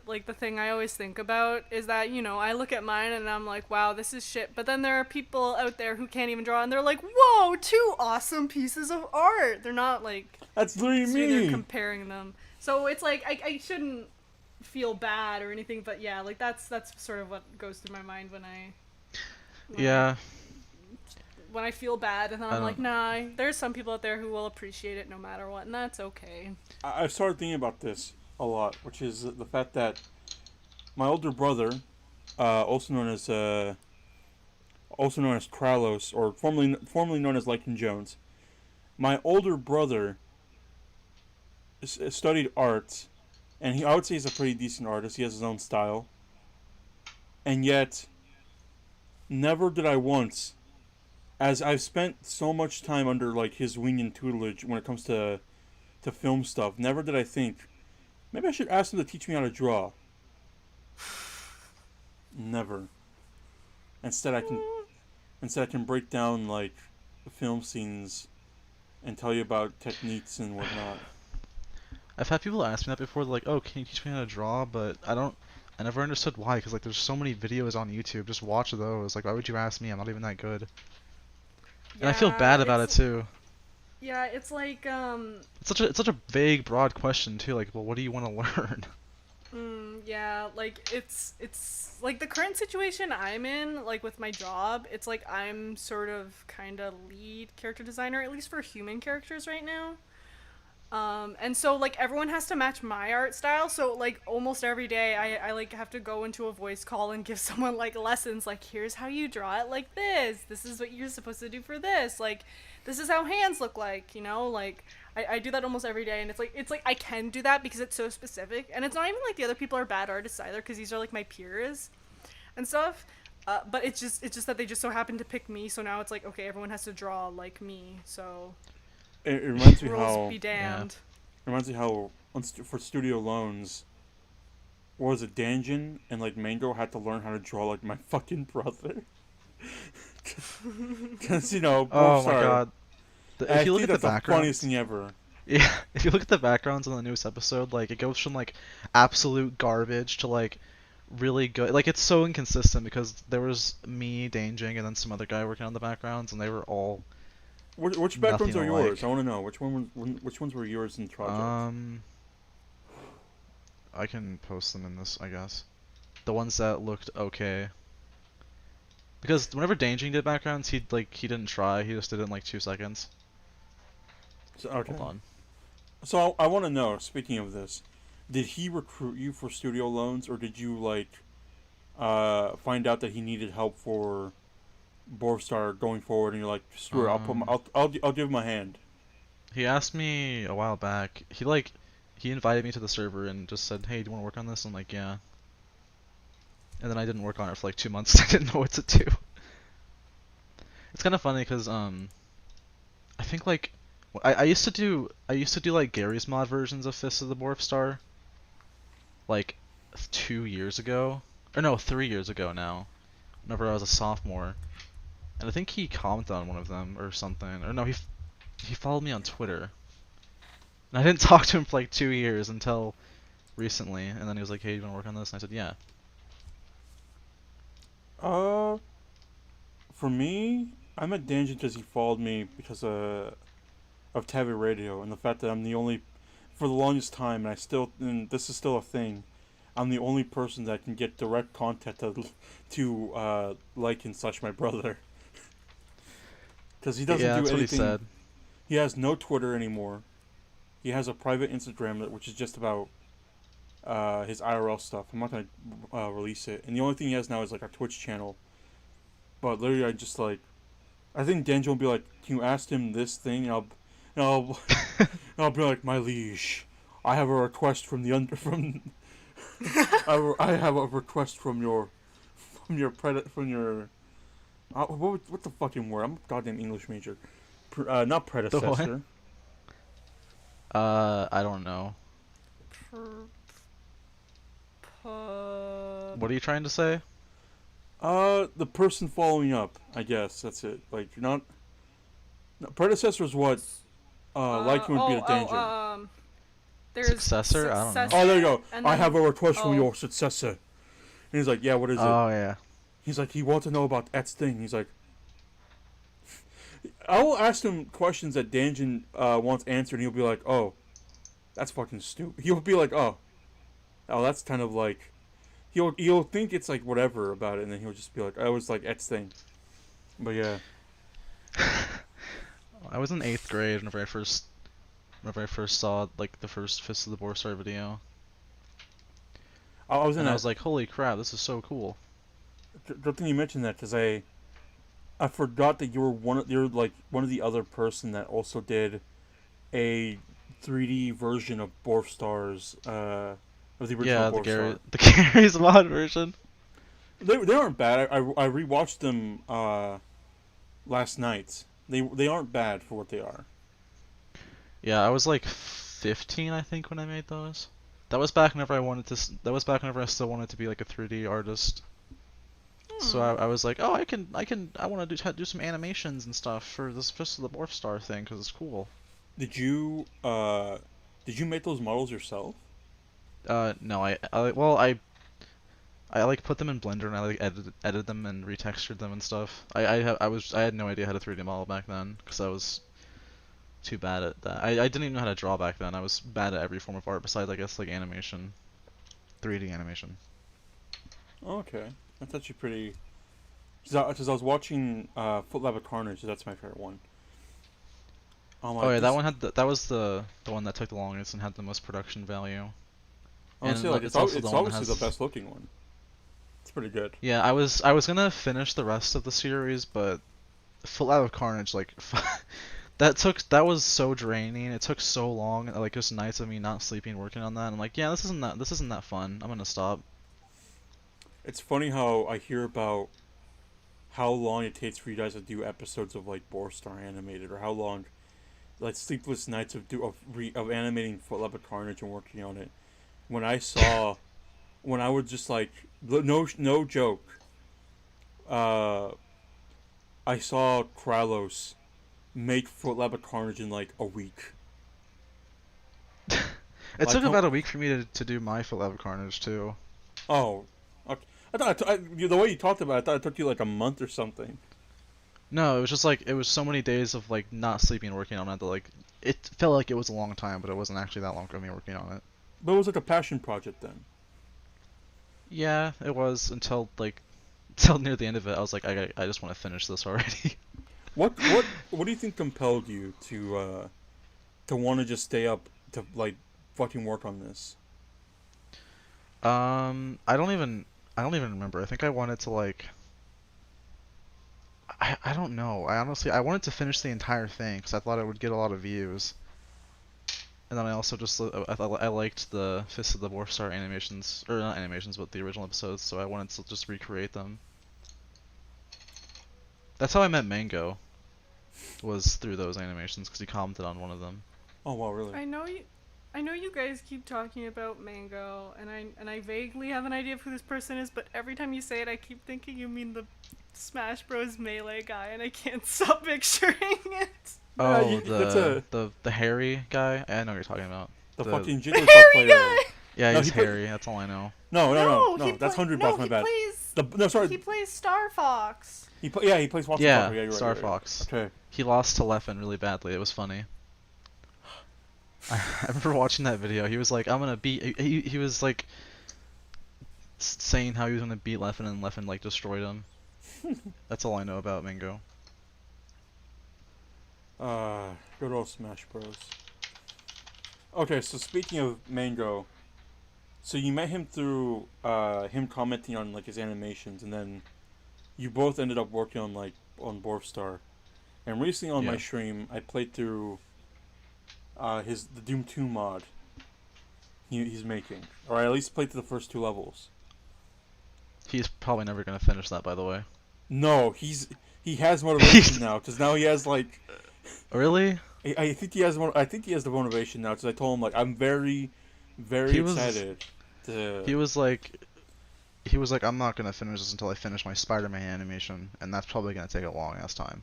like the thing I always think about is that I look at mine and I'm like, wow, this is shit. But then there are people out there who can't even draw, and they're like, whoa, two awesome pieces of art. They're not like That's literally they're me. comparing them. So it's like I shouldn't feel bad or anything, but yeah, like that's sort of what goes through my mind when Yeah. when I feel bad, and then I I'm like, don't- nah, there's some people out there who will appreciate it no matter what, and that's okay. I've started thinking about this a lot, which is the fact that my older brother, also known as Kralos, or formerly known as Lycan Jones, my older brother studied art and I would say he's a pretty decent artist. He has his own style, and yet never did I once, as I've spent so much time under like his wing and tutelage when it comes to film stuff. Never did I think maybe I should ask him to teach me how to draw. Never. Instead, I can break down like film scenes and tell you about techniques and whatnot. I've had people ask me that before, like, "Oh, can you teach me how to draw?" But I never understood why, because like there's so many videos on YouTube. Just watch those. Like, why would you ask me? I'm not even that good. And I feel Yeah, bad about it it's too. yeah, it's like It's such a vague, broad question too. Like, well, what do you want to learn? yeah, like it's like the current situation I'm in, like with my job, it's like I'm sort of kind of lead character designer, at least for human characters right now. And so like everyone has to match my art style, so like almost every day I like have to go into a voice call and give someone like lessons, like here's how you draw it like this is what you're supposed to do for this, like this is how hands look like, you know, like I do that almost every day, and it's like I can do that because it's so specific, and it's not even like the other people are bad artists either, because these are like my peers and stuff. But it's just that they just so happen to pick me, so now it's like okay, everyone has to draw like me, so It reminds me rules how be damned. for studio loans, what was it, Danjin and like Mango had to learn how to draw like my fucking brother. Because Oh both my are. god. If I you look think at the that's the funniest backgrounds, thing ever. yeah, if you look at the backgrounds on the newest episode, like it goes from like absolute garbage to like really good. Like it's so inconsistent because there was me, Danging, and then some other guy working on the backgrounds, and they were all Which backgrounds nothing are yours? alike. I want to know which ones were yours in the project. Um, I can post them in this, I guess. The ones that looked okay. Because whenever Danging did backgrounds, he didn't try. He just did it in like 2 seconds. So, okay. Hold on. So I want to know. Speaking of this, did he recruit you for studio loans, or did you like find out that he needed help for Borstar going forward, and you're like, screw it, Um, I'll give him a hand. he asked me a while back. He invited me to the server and just said, "Hey, do you want to work on this?" I'm like, "Yeah." And then I didn't work on it for like 2 months. I didn't know what to do. It's kind of funny because I think like I used to do like Gary's mod versions of Fist of the Morph Star like 2 years ago, or no, 3 years ago now. Whenever I was a sophomore, and I think he commented on one of them or something, or no, he followed me on Twitter, and I didn't talk to him for like 2 years until recently, and then he was like, "Hey, you want to work on this?" And I said, "Yeah." Uh, for me, I met Danjin because he followed me because of Tavi Radio and the fact that I'm the only, for the longest time, and this is still a thing. I'm the only person that can get direct contact to like and such my brother, because he doesn't Yeah, do that's what he anything. said. He has no Twitter anymore. He has a private Instagram which is just about his IRL stuff. I'm not gonna release it, and the only thing he has now is like a Twitch channel. But literally, I think Denji will be like, "Can you ask him this thing?" And I'll, and I'll be like, "My liege, I have a request from the under from I have a request from your what the fucking word? I'm a goddamn English major. Not The what? predecessor. I don't know. Per, pu- What are you trying to say? The person following up. I guess that's it. Like you're not. No, predecessor is what liking would be the danger. there's Successor? I don't know. Oh, there you successor, go. and I have then a request from oh, your successor. And he's like, yeah, what is it? Oh yeah. He's like, he wants to know about Et's thing. He's like, I will ask him questions that Danjin wants answered, and he'll be like, oh, that's fucking stupid. He'll be like, oh, that's kind of like, he'll think it's like whatever about it, and then he'll just be like, oh, it was like Et's thing. But yeah. I was in 8th grade whenever I first saw like the first Fist of the Boar Star video, I was in and I that. was like, "Holy crap, this is so cool!" Good thing you mentioned that, because I forgot that you're like one of the other person that also did a 3D version of Borf Stars of the original Yeah, Boar Star. The Gary's mod version. They aren't bad. I rewatched them last night. They aren't bad for what they are. Yeah, I was like 15, I think, when I made those. That was back whenever I wanted to. That was back whenever I still wanted to be like a 3D artist. So Hmm. I was like, oh, I want to do some animations and stuff for this Fist of the Morph Star thing because it's cool. Did you uh did you make those models yourself? No, well, I like put them in Blender and I like edit them and retextured them and stuff. I had no idea how to 3D model back then because I was too bad at that. I didn't even know how to draw back then. I was bad at every form of art besides I guess like animation, 3D animation. Okay, that's actually pretty. Because I was watching Foot Lab of Carnage. That's my favorite one. I'm Oh like yeah, that this. one had that was the one that took the longest and had the most production value. And Honestly, like it's also the it's one that obviously the has. best looking one. It's pretty good. Yeah, I was gonna finish the rest of the series, but Full Out of Carnage, like that was so draining. It took so long, like just nights of me not sleeping working on that. I'm like, yeah, this isn't that fun. I'm gonna stop. It's funny how I hear about how long it takes for you guys to do episodes of like Boar Star animated, or how long like sleepless nights of animating Foot Lab of Carnage and working on it. When I saw, when I was just like no joke, uh, I saw Kralos make Foot Lab of Carnage in like a week. It Like took how? about a week for me to do my Full Out of Carnage too. Oh, okay. The way you talked about it, I thought it took you like a month or something. No, it was just like it was so many days of like not sleeping working on it that like it felt like it was a long time, but it wasn't actually that long for me working on it. But it was like a passion project then. Yeah, it was until like until near the end of it. I was like, I just want to finish this already. What do you think compelled you to want to just stay up to like fucking work on this? I don't even remember. I think I wanted to like I don't know. I honestly I wanted to finish the entire thing because I thought it would get a lot of views. And then I also just I thought I liked the Fist of the Morph Star animations or not animations but the original episodes, so I wanted to just recreate them. That's how I met Mango was through those animations because he commented on one of them. Oh wow, really? I know you guys keep talking about Mango, and I vaguely have an idea of who this person is, but every time you say it, I keep thinking you mean the Smash Bros. Melee guy, and I can't stop picturing it. Oh, That's a the hairy guy. I know what you're talking about. the The fucking The Jigglypuff hairy player. guy. Yeah, No, he's he play. hairy. That's all I know. No, No. That's no, $100. My he bad. plays No, sorry. he plays Star Fox. Yeah, he plays Watson Yeah, Parker. Yeah, you're right. Star You're right. Fox. Okay. He lost to Leffen really badly. It was funny. I remember watching that video. He was like, "I'm gonna beat." He was like saying how he was gonna beat Leffen, and Leffen like destroyed him. That's all I know about Mango. Good old Smash Bros. Okay, so speaking of Mango, so you met him through him commenting on like his animations, and then you both ended up working on like on Star. And recently on my Yeah. stream, I played through the Doom 2 mod he's making, or I at least played through the first two levels. He's probably never gonna finish that, by the way. No, he has motivation now because now he has like Really? I think he has I think he has the motivation now because I told him like I'm very He was excited to. he was like he was like I'm not gonna finish this until I finish my Spider-Man animation, and that's probably gonna take a long ass time.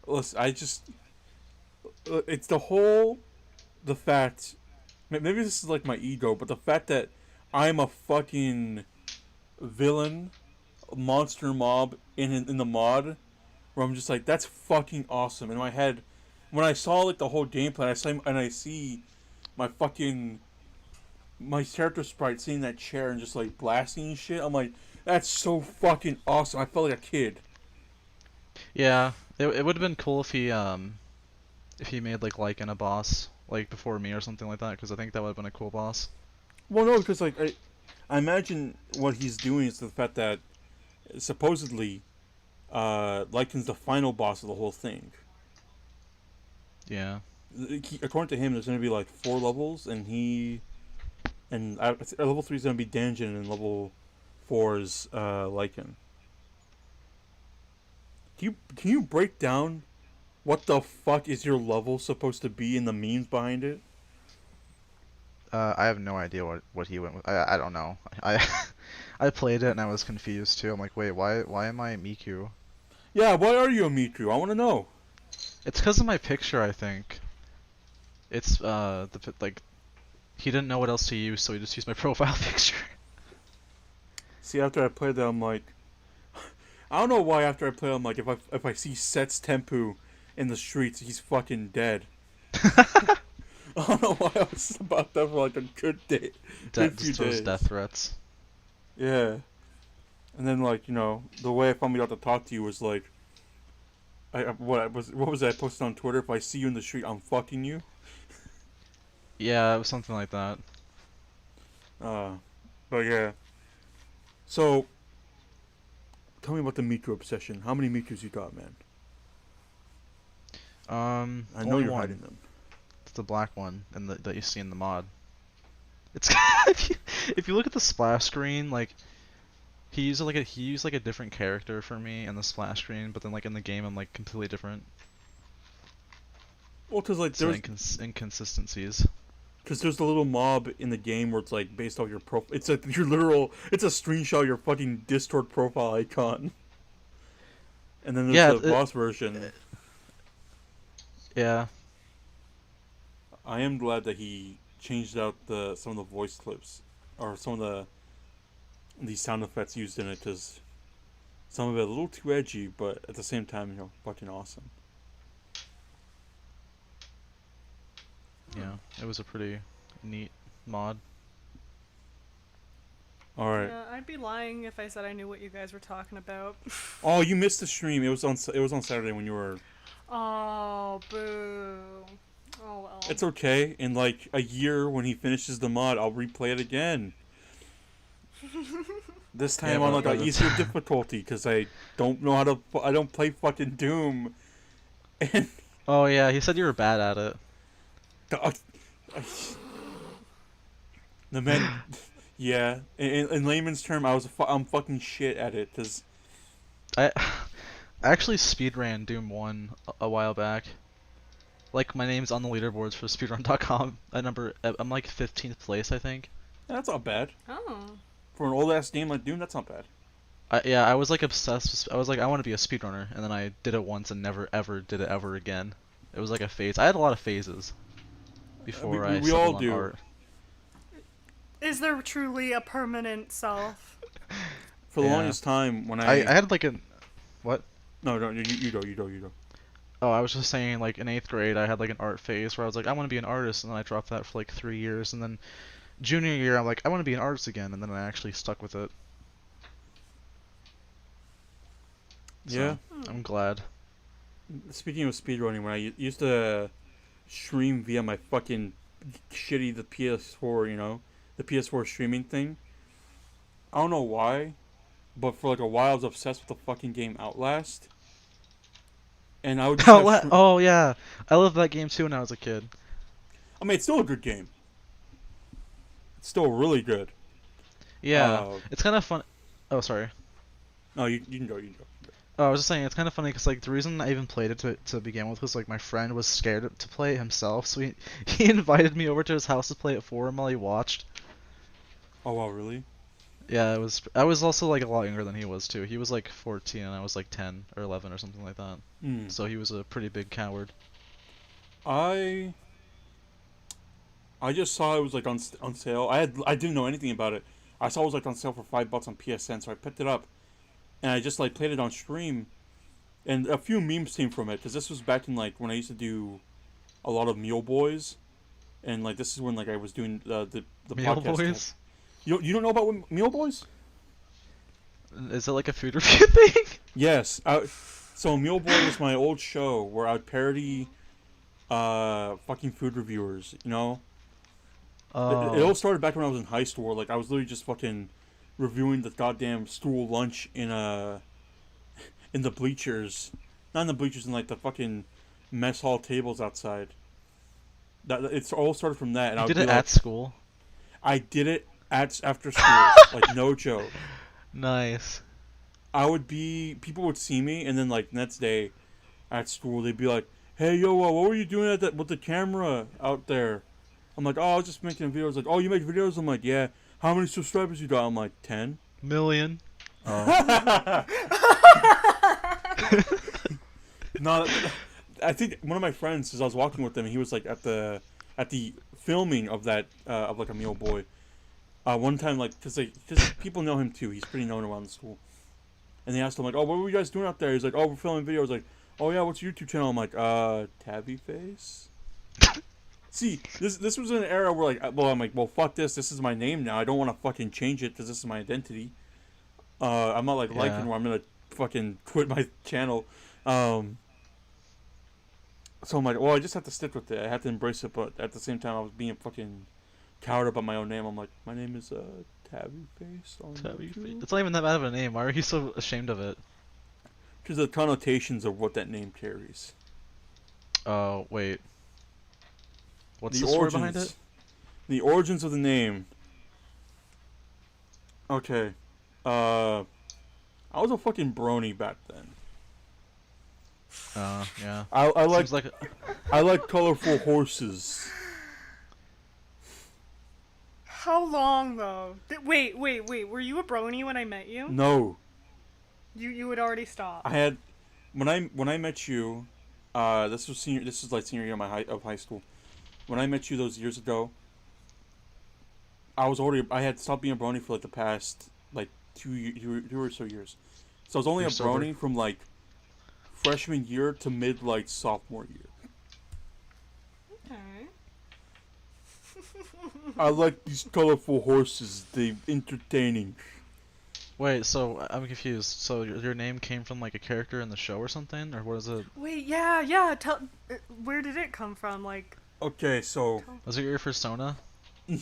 Listen, I just it's the fact maybe this is like my ego, but the fact that I'm a fucking villain, monster mob in the mod, where I'm just like that's fucking awesome. In my head, when I saw like the whole gameplay, I see my fucking my character sprite sitting in that chair and just like blasting and shit. I'm like, that's so fucking awesome. I felt like a kid. Yeah, it would have been cool if he made like Lycan a boss like before me or something like that, because I think that would have been a cool boss. Well, no, because like I imagine what he's doing is the fact that supposedly, Lycan's the final boss of the whole thing. Yeah. According to him, there's gonna be like 4 levels, and he And level 3 is gonna be Danjin, and level 4 is Lycan. Can you break down what the fuck is your level supposed to be and the memes behind it? I have no idea what he went with. I don't know. I I played it and I was confused too. I'm like, wait, why am I Miku? Yeah, why are you a Miku? I want to know. It's because of my picture, I think. It's like he didn't know what else to use, so he just used my profile picture. See, after I played that, I'm like, I don't know why. After I play, I'm like, if I see SxTempu in the streets, he's fucking dead. I don't know why I was about that for like a good day, good few Just those days. death threats. Yeah, and then like the way I found out to talk to you was like, what was that I posted on Twitter? If I see you in the street, I'm fucking you. Yeah, it was something like that. Uh, but yeah. So, tell me about the Miku obsession. How many Mikus you got, man? I know Only you're one. hiding them. It's the black one, and that you see in the mod. It's if you look at the splash screen, like he used like a different character for me in the splash screen, but then like in the game I'm like completely different. Well, So inconsistencies. because there's the little mob in the game where it's like based off your profile. It's like your literal. It's a screenshot of your fucking Discord profile icon. And then there's Yeah, the boss version. yeah. I am glad that he changed out some of the voice clips or some of the sound effects used in it, because some of it a little too edgy, but at the same time, fucking awesome. Yeah, it was a pretty neat mod. All right. Yeah, I'd be lying if I said I knew what you guys were talking about. Oh, you missed the stream. It was on Saturday when you were. Oh, boo. Oh well. It's okay. In like a year, when he finishes the mod, I'll replay it again. This time Yeah, on but like an easier difficulty, because I don't know how to. I don't play fucking Doom. And Oh yeah, he said you were bad at it. uh, the man, yeah. In layman's term, I'm fucking shit at it, because I I actually speedran Doom 1 a while back. Like my name's on the leaderboards for speedrun.com. I'm like 15th place, I think. that's not bad Oh. for an old ass game like Doom. That's not bad. I was like obsessed. I was like, I want to be a speedrunner, and then I did it once and never ever did it ever again. It was like a phase. I had a lot of phases before I we all settled on do. art. Is there truly a permanent self? For the Yeah. longest time, when I had like a what? no, you go. Oh, I was just saying, like, in 8th grade, I had, like, an art phase where I was like, I want to be an artist, and then I dropped that for, like, 3 years, and then junior year, I'm like, I want to be an artist again, and then I actually stuck with it. Yeah. So, I'm glad. Speaking of speedrunning, when I used to stream via my fucking the PS4, the PS4 streaming thing. I don't know why, but for like a while I was obsessed with the fucking game Outlast. And I would just Oh, yeah. I loved that game, too, when I was a kid. I mean, it's still a good game. It's still really good. Yeah. Uh, It's kind of fun. Oh, sorry. No, you can go. You can go. Oh, I was just saying, it's kind of funny, because, like, the reason I even played it to begin with was, like, my friend was scared to play it himself, so he invited me over to his house to play it for him while he watched. Oh wow, really? Yeah, I was also like a lot younger than he was too. He was like 14 and I was like 10 or 11 or something like that. Hmm. So he was a pretty big coward. I just saw it was like on sale. I didn't know anything about it. I saw it was like on sale for $5 on PSN, so I picked it up, and I just like played it on stream, and a few memes came from it, because this was back in like when I used to do a lot of Meal Boys, and like this is when like I was doing the Meal podcast. Boys? You don't know about Meal Boys? Is it like a food review thing? Yes. So Meal Boy was my old show where I'd parody fucking food reviewers, It all started back when I was in high school. Like I was literally just fucking reviewing the goddamn school lunch in the bleachers. Not in the bleachers, in like the fucking mess hall tables outside. It's all started from that, and You I would did be it like, at school? I did it after school, like no joke. Nice. People would see me, and then like next day at school, they'd be like, "Hey, yo, what were you doing with the camera out there?" I'm like, "Oh, I was just making videos." Like, "Oh, you make videos?" I'm like, "Yeah." How many subscribers you got? I'm like, 10. Million. Oh. No, I think one of my friends, as I was walking with them, he was like at the filming of that of like a Meal Boy. One time, like, cause people know him too. He's pretty known around the school. And they asked him like, "Oh, what were you guys doing out there?" He's like, "Oh, we're filming videos." Like, "Oh yeah, what's your YouTube channel?" I'm like, Taviface." See, this was an era where like, I'm like, well, fuck this. This is my name now. I don't want to fucking change it because this is my identity. I'm not like liking where I'm gonna fucking quit my channel. So I'm like, well, I just have to stick with it. I have to embrace it, but at the same time, I was being fucking coward about my own name. I'm like, my name is Taviface on YouTube. It's not even that bad of a name. Why are you so ashamed of it? Because the connotations of what that name carries. Oh, wait. What's The the story origins. behind it? The origins of the name. Okay. I was a fucking brony back then. Yeah. I like Seems like I like colorful horses. How long though? Wait. Were you a brony when I met you? No, You had already stopped. I had when I met you. This was like senior year of high school. When I met you those years ago, I had stopped being a brony for like the past like two or so years. So I was only You're a brony from like freshman year to mid like sophomore year. Okay. I like these colorful horses. They're entertaining. Wait, so I'm confused. So your name came from like a character in the show or something, or what is it? Wait, yeah. Where did it come from? Like, Okay, so Was it your persona?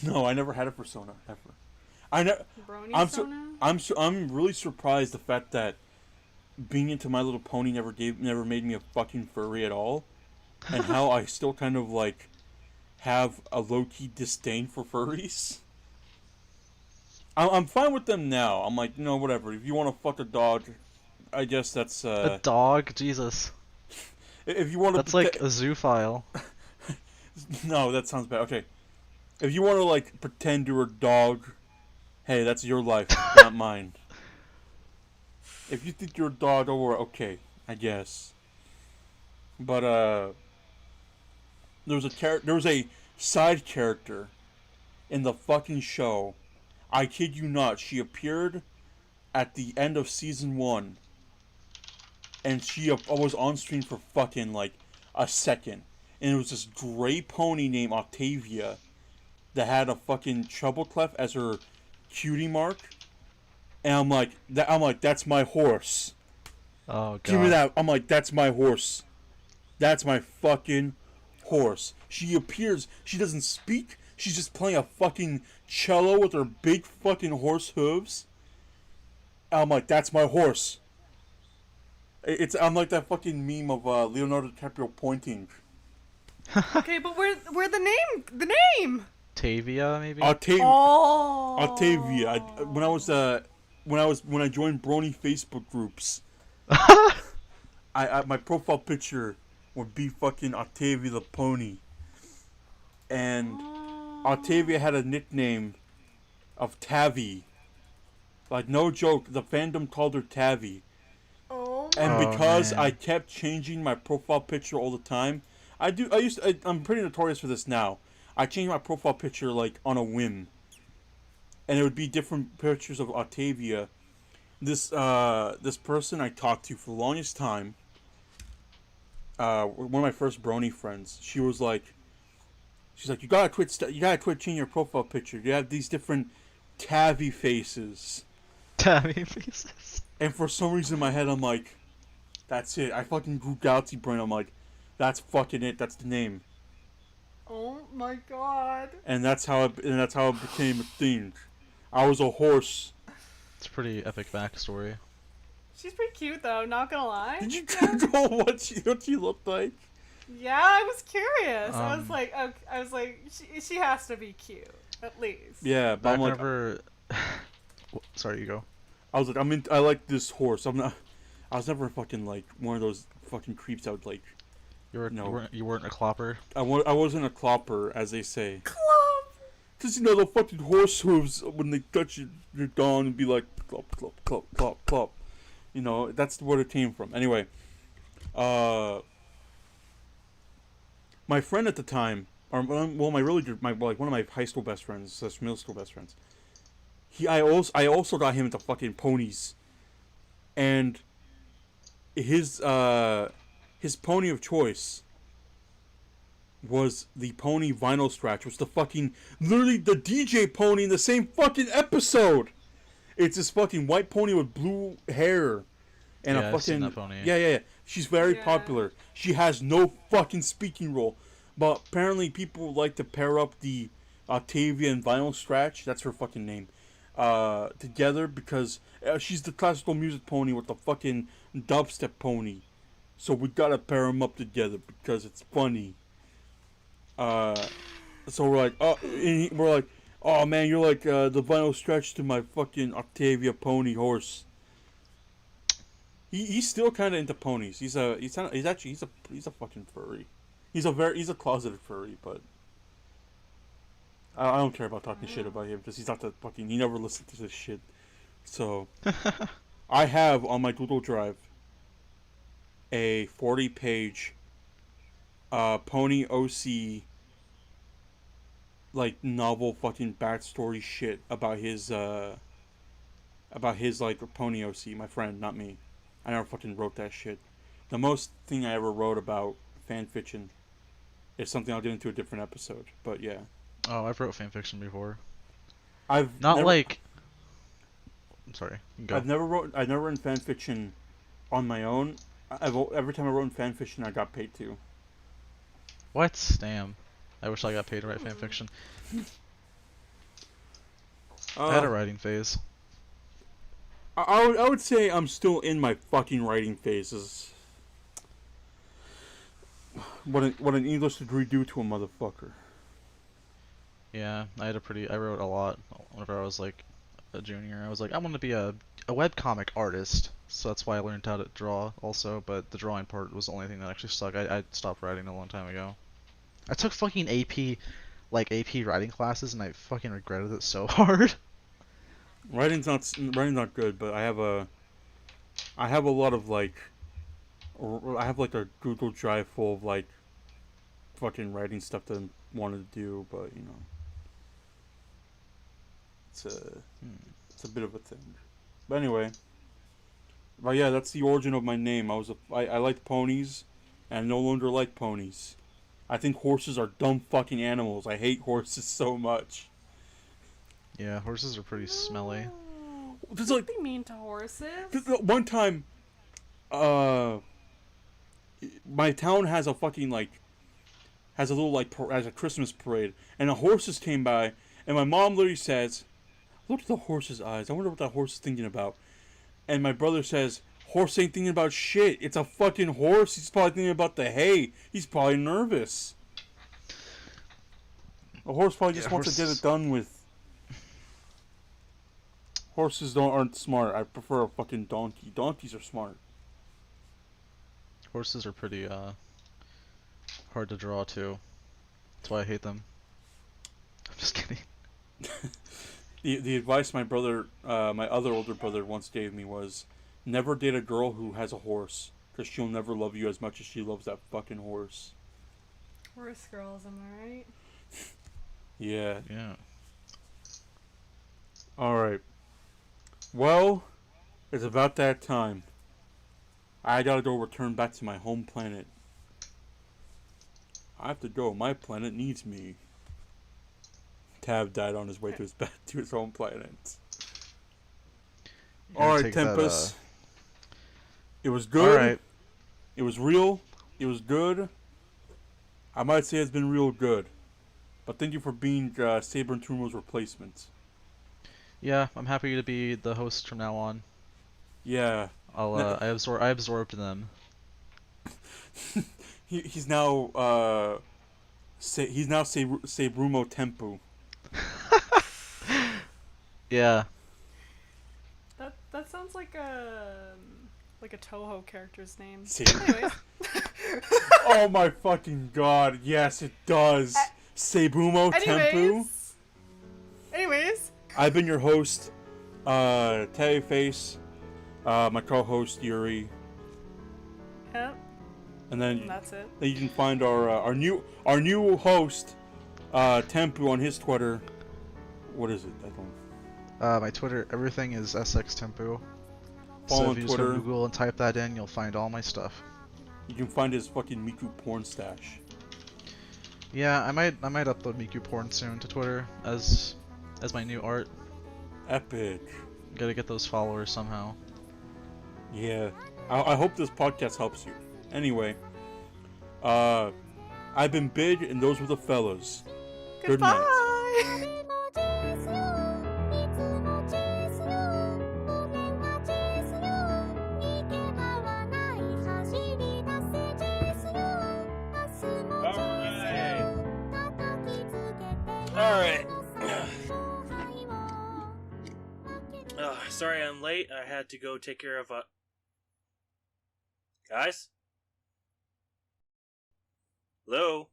no, I never had a persona ever. I never. brony I'm really surprised the fact that being into My Little Pony never made me a fucking furry at all, and how I still kind of like have a low-key disdain for furries. I'm fine with them now. I'm like, whatever. If you want to fuck a dog, I guess that's A dog? Jesus. if you want to. That's like a zoophile. No, that sounds bad. Okay, if you want to like pretend you're a dog, hey, that's your life, not mine. If you think you're a dog, okay, I guess. But there was a side character in the fucking show. I kid you not. She appeared at the end of season 1, and she was on screen for fucking like a second. And it was this gray pony named Octavia that had a fucking treble clef as her cutie mark. And I'm like, that's my horse. Oh god. Give me that. I'm like, that's my horse. That's my fucking horse. She appears. She doesn't speak. She's just playing a fucking cello with her big fucking horse hooves. And I'm like, that's my horse. I'm like that fucking meme of Leonardo DiCaprio pointing. Okay, but where the name? The name. Tavia, maybe? Oh. Octavia. When I joined brony Facebook groups, my profile picture would be fucking Octavia the pony, and Octavia had a nickname of Tavi. Like, no joke, the fandom called her Tavi. Oh. And because man. I kept changing my profile picture all the time, I'm pretty notorious for this now. I changed my profile picture like on a whim, and it would be different pictures of Octavia. This person I talked to for the longest time, one of my first brony friends, she's like, you gotta quit changing your profile picture. You have these different Tavi faces. Tavi faces. And for some reason in my head, I'm like, that's it. I fucking grew galaxy brain. I'm like, that's fucking it. That's the name. Oh my god. And that's how it became a thing. I was a horse. It's a pretty epic backstory. She's pretty cute though, not gonna lie. Did you Google what she looked like? Yeah, I was curious. I I was like, she has to be cute. At least. Yeah, but Back I'm like, whenever. Sorry, you go. I was like, I like this horse. I'm not. I was never fucking like one of those fucking creeps that would like, You were you you know, weren't you weren't a clopper. I wasn't a clopper, as they say. Club. Cause you know the fucking horse hooves when they touch you, you're gone and be like clop clop clop clop clop. You know that's where it came from. Anyway, uh, my friend at the time, or well, my really good, my like one of my high school best friends, slash middle school best friends. I also got him into fucking ponies, and his pony of choice was the pony vinyl scratch, which was the fucking literally the DJ pony in the same fucking episode. It's this fucking white pony with blue hair and Yeah, a I've seen fucking that pony. yeah. She's very Yeah. popular. She has no fucking speaking role, but apparently people like to pair up the Octavia and vinyl scratch. That's her fucking name. Together because she's the classical music pony with the fucking dubstep pony. So we gotta pair them up together because it's funny. Uh, so we're like, we're like, oh man, you're like the vinyl stretch to my fucking Octavia pony horse. He's still kind of into ponies. He's a fucking furry. He's a closeted furry, but I don't care about talking shit about him because he's not that fucking. He never listened to this shit. So I have on my Google Drive a 40-page Pony OC like novel fucking backstory shit about his like Pony OC, my friend, not me. I never fucking wrote that shit. The most thing I ever wrote about fan fiction is something I'll get into a different episode. But yeah, Oh, I've wrote fanfiction before. I've Not never, like. I'm sorry. You can go. I've never written fan fiction on my own. Every time I wrote in fan fiction, I got paid to. What? Damn. I wish I got paid to write fanfiction. I had a writing phase. I would say I'm still in my fucking writing phases. What an English degree do to a motherfucker. Yeah, I wrote a lot whenever I was like a junior. I was like, I want to be a webcomic artist. So that's why I learned how to draw also, but the drawing part was the only thing that actually stuck. I stopped writing a long time ago. I took fucking AP writing classes and I fucking regretted it so hard. Writing's not good, but I have a lot of like I have like a Google Drive full of like fucking writing stuff that I wanted to do, but you know, it's a bit of a thing. But anyway, but yeah, that's the origin of my name. I liked ponies, and I no longer like ponies. I think horses are dumb fucking animals. I hate horses so much. Yeah, horses are pretty smelly. There's Don't like be mean to horses. one time, my town has a fucking like has a little like has a Christmas parade, and the horses came by, and my mom literally says, "Look at the horse's eyes. I wonder what that horse is thinking about." And my brother says, "Horse ain't thinking about shit. It's a fucking horse. He's probably thinking about the hay. He's probably nervous." A horse probably just wants to get it done with. Horses aren't smart. I prefer a fucking donkey. Donkeys are smart. Horses are pretty hard to draw too. That's why I hate them. I'm just kidding. The advice my other older brother once gave me was, never date a girl who has a horse, because she'll never love you as much as she loves that fucking horse. Horse girls, am I right? Yeah. Yeah. Alright. Well, it's about that time. I gotta go return back to my home planet. I have to go. My planet needs me. Tav died on his way to his home planet. Alright, Tempest. It was good. Alright. It was real. It was good. I might say it's been real good. But thank you for being Saber and Terumo's replacement. Yeah, I'm happy to be the host from now on. Yeah. I absorbed them. He's now Sabrumo Tempu. Yeah. That sounds like a Toho character's name. Saber. Anyways. Oh my fucking god! Yes, it does. Sebumo Tempu. Anyways. I've been your host, Taviface. My co-host Yuri, Yep. and then That's it. you can find our new host, Tempu, on his Twitter. What is it? I don't. My Twitter, everything is SxTempu. Follow So on if you just go Twitter. to Google and type that in, you'll find all my stuff. You can find his fucking Miku porn stash. Yeah, I might upload Miku porn soon to Twitter as my new art. Epic. Gotta get those followers somehow. Yeah. I hope this podcast helps you. Anyway, I've been Big, and those were the fellas. Good night. Goodbye. Alright. Sorry I'm late. I had to go take care of a... Guys? Hello?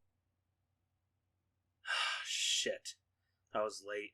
Shit. I was late.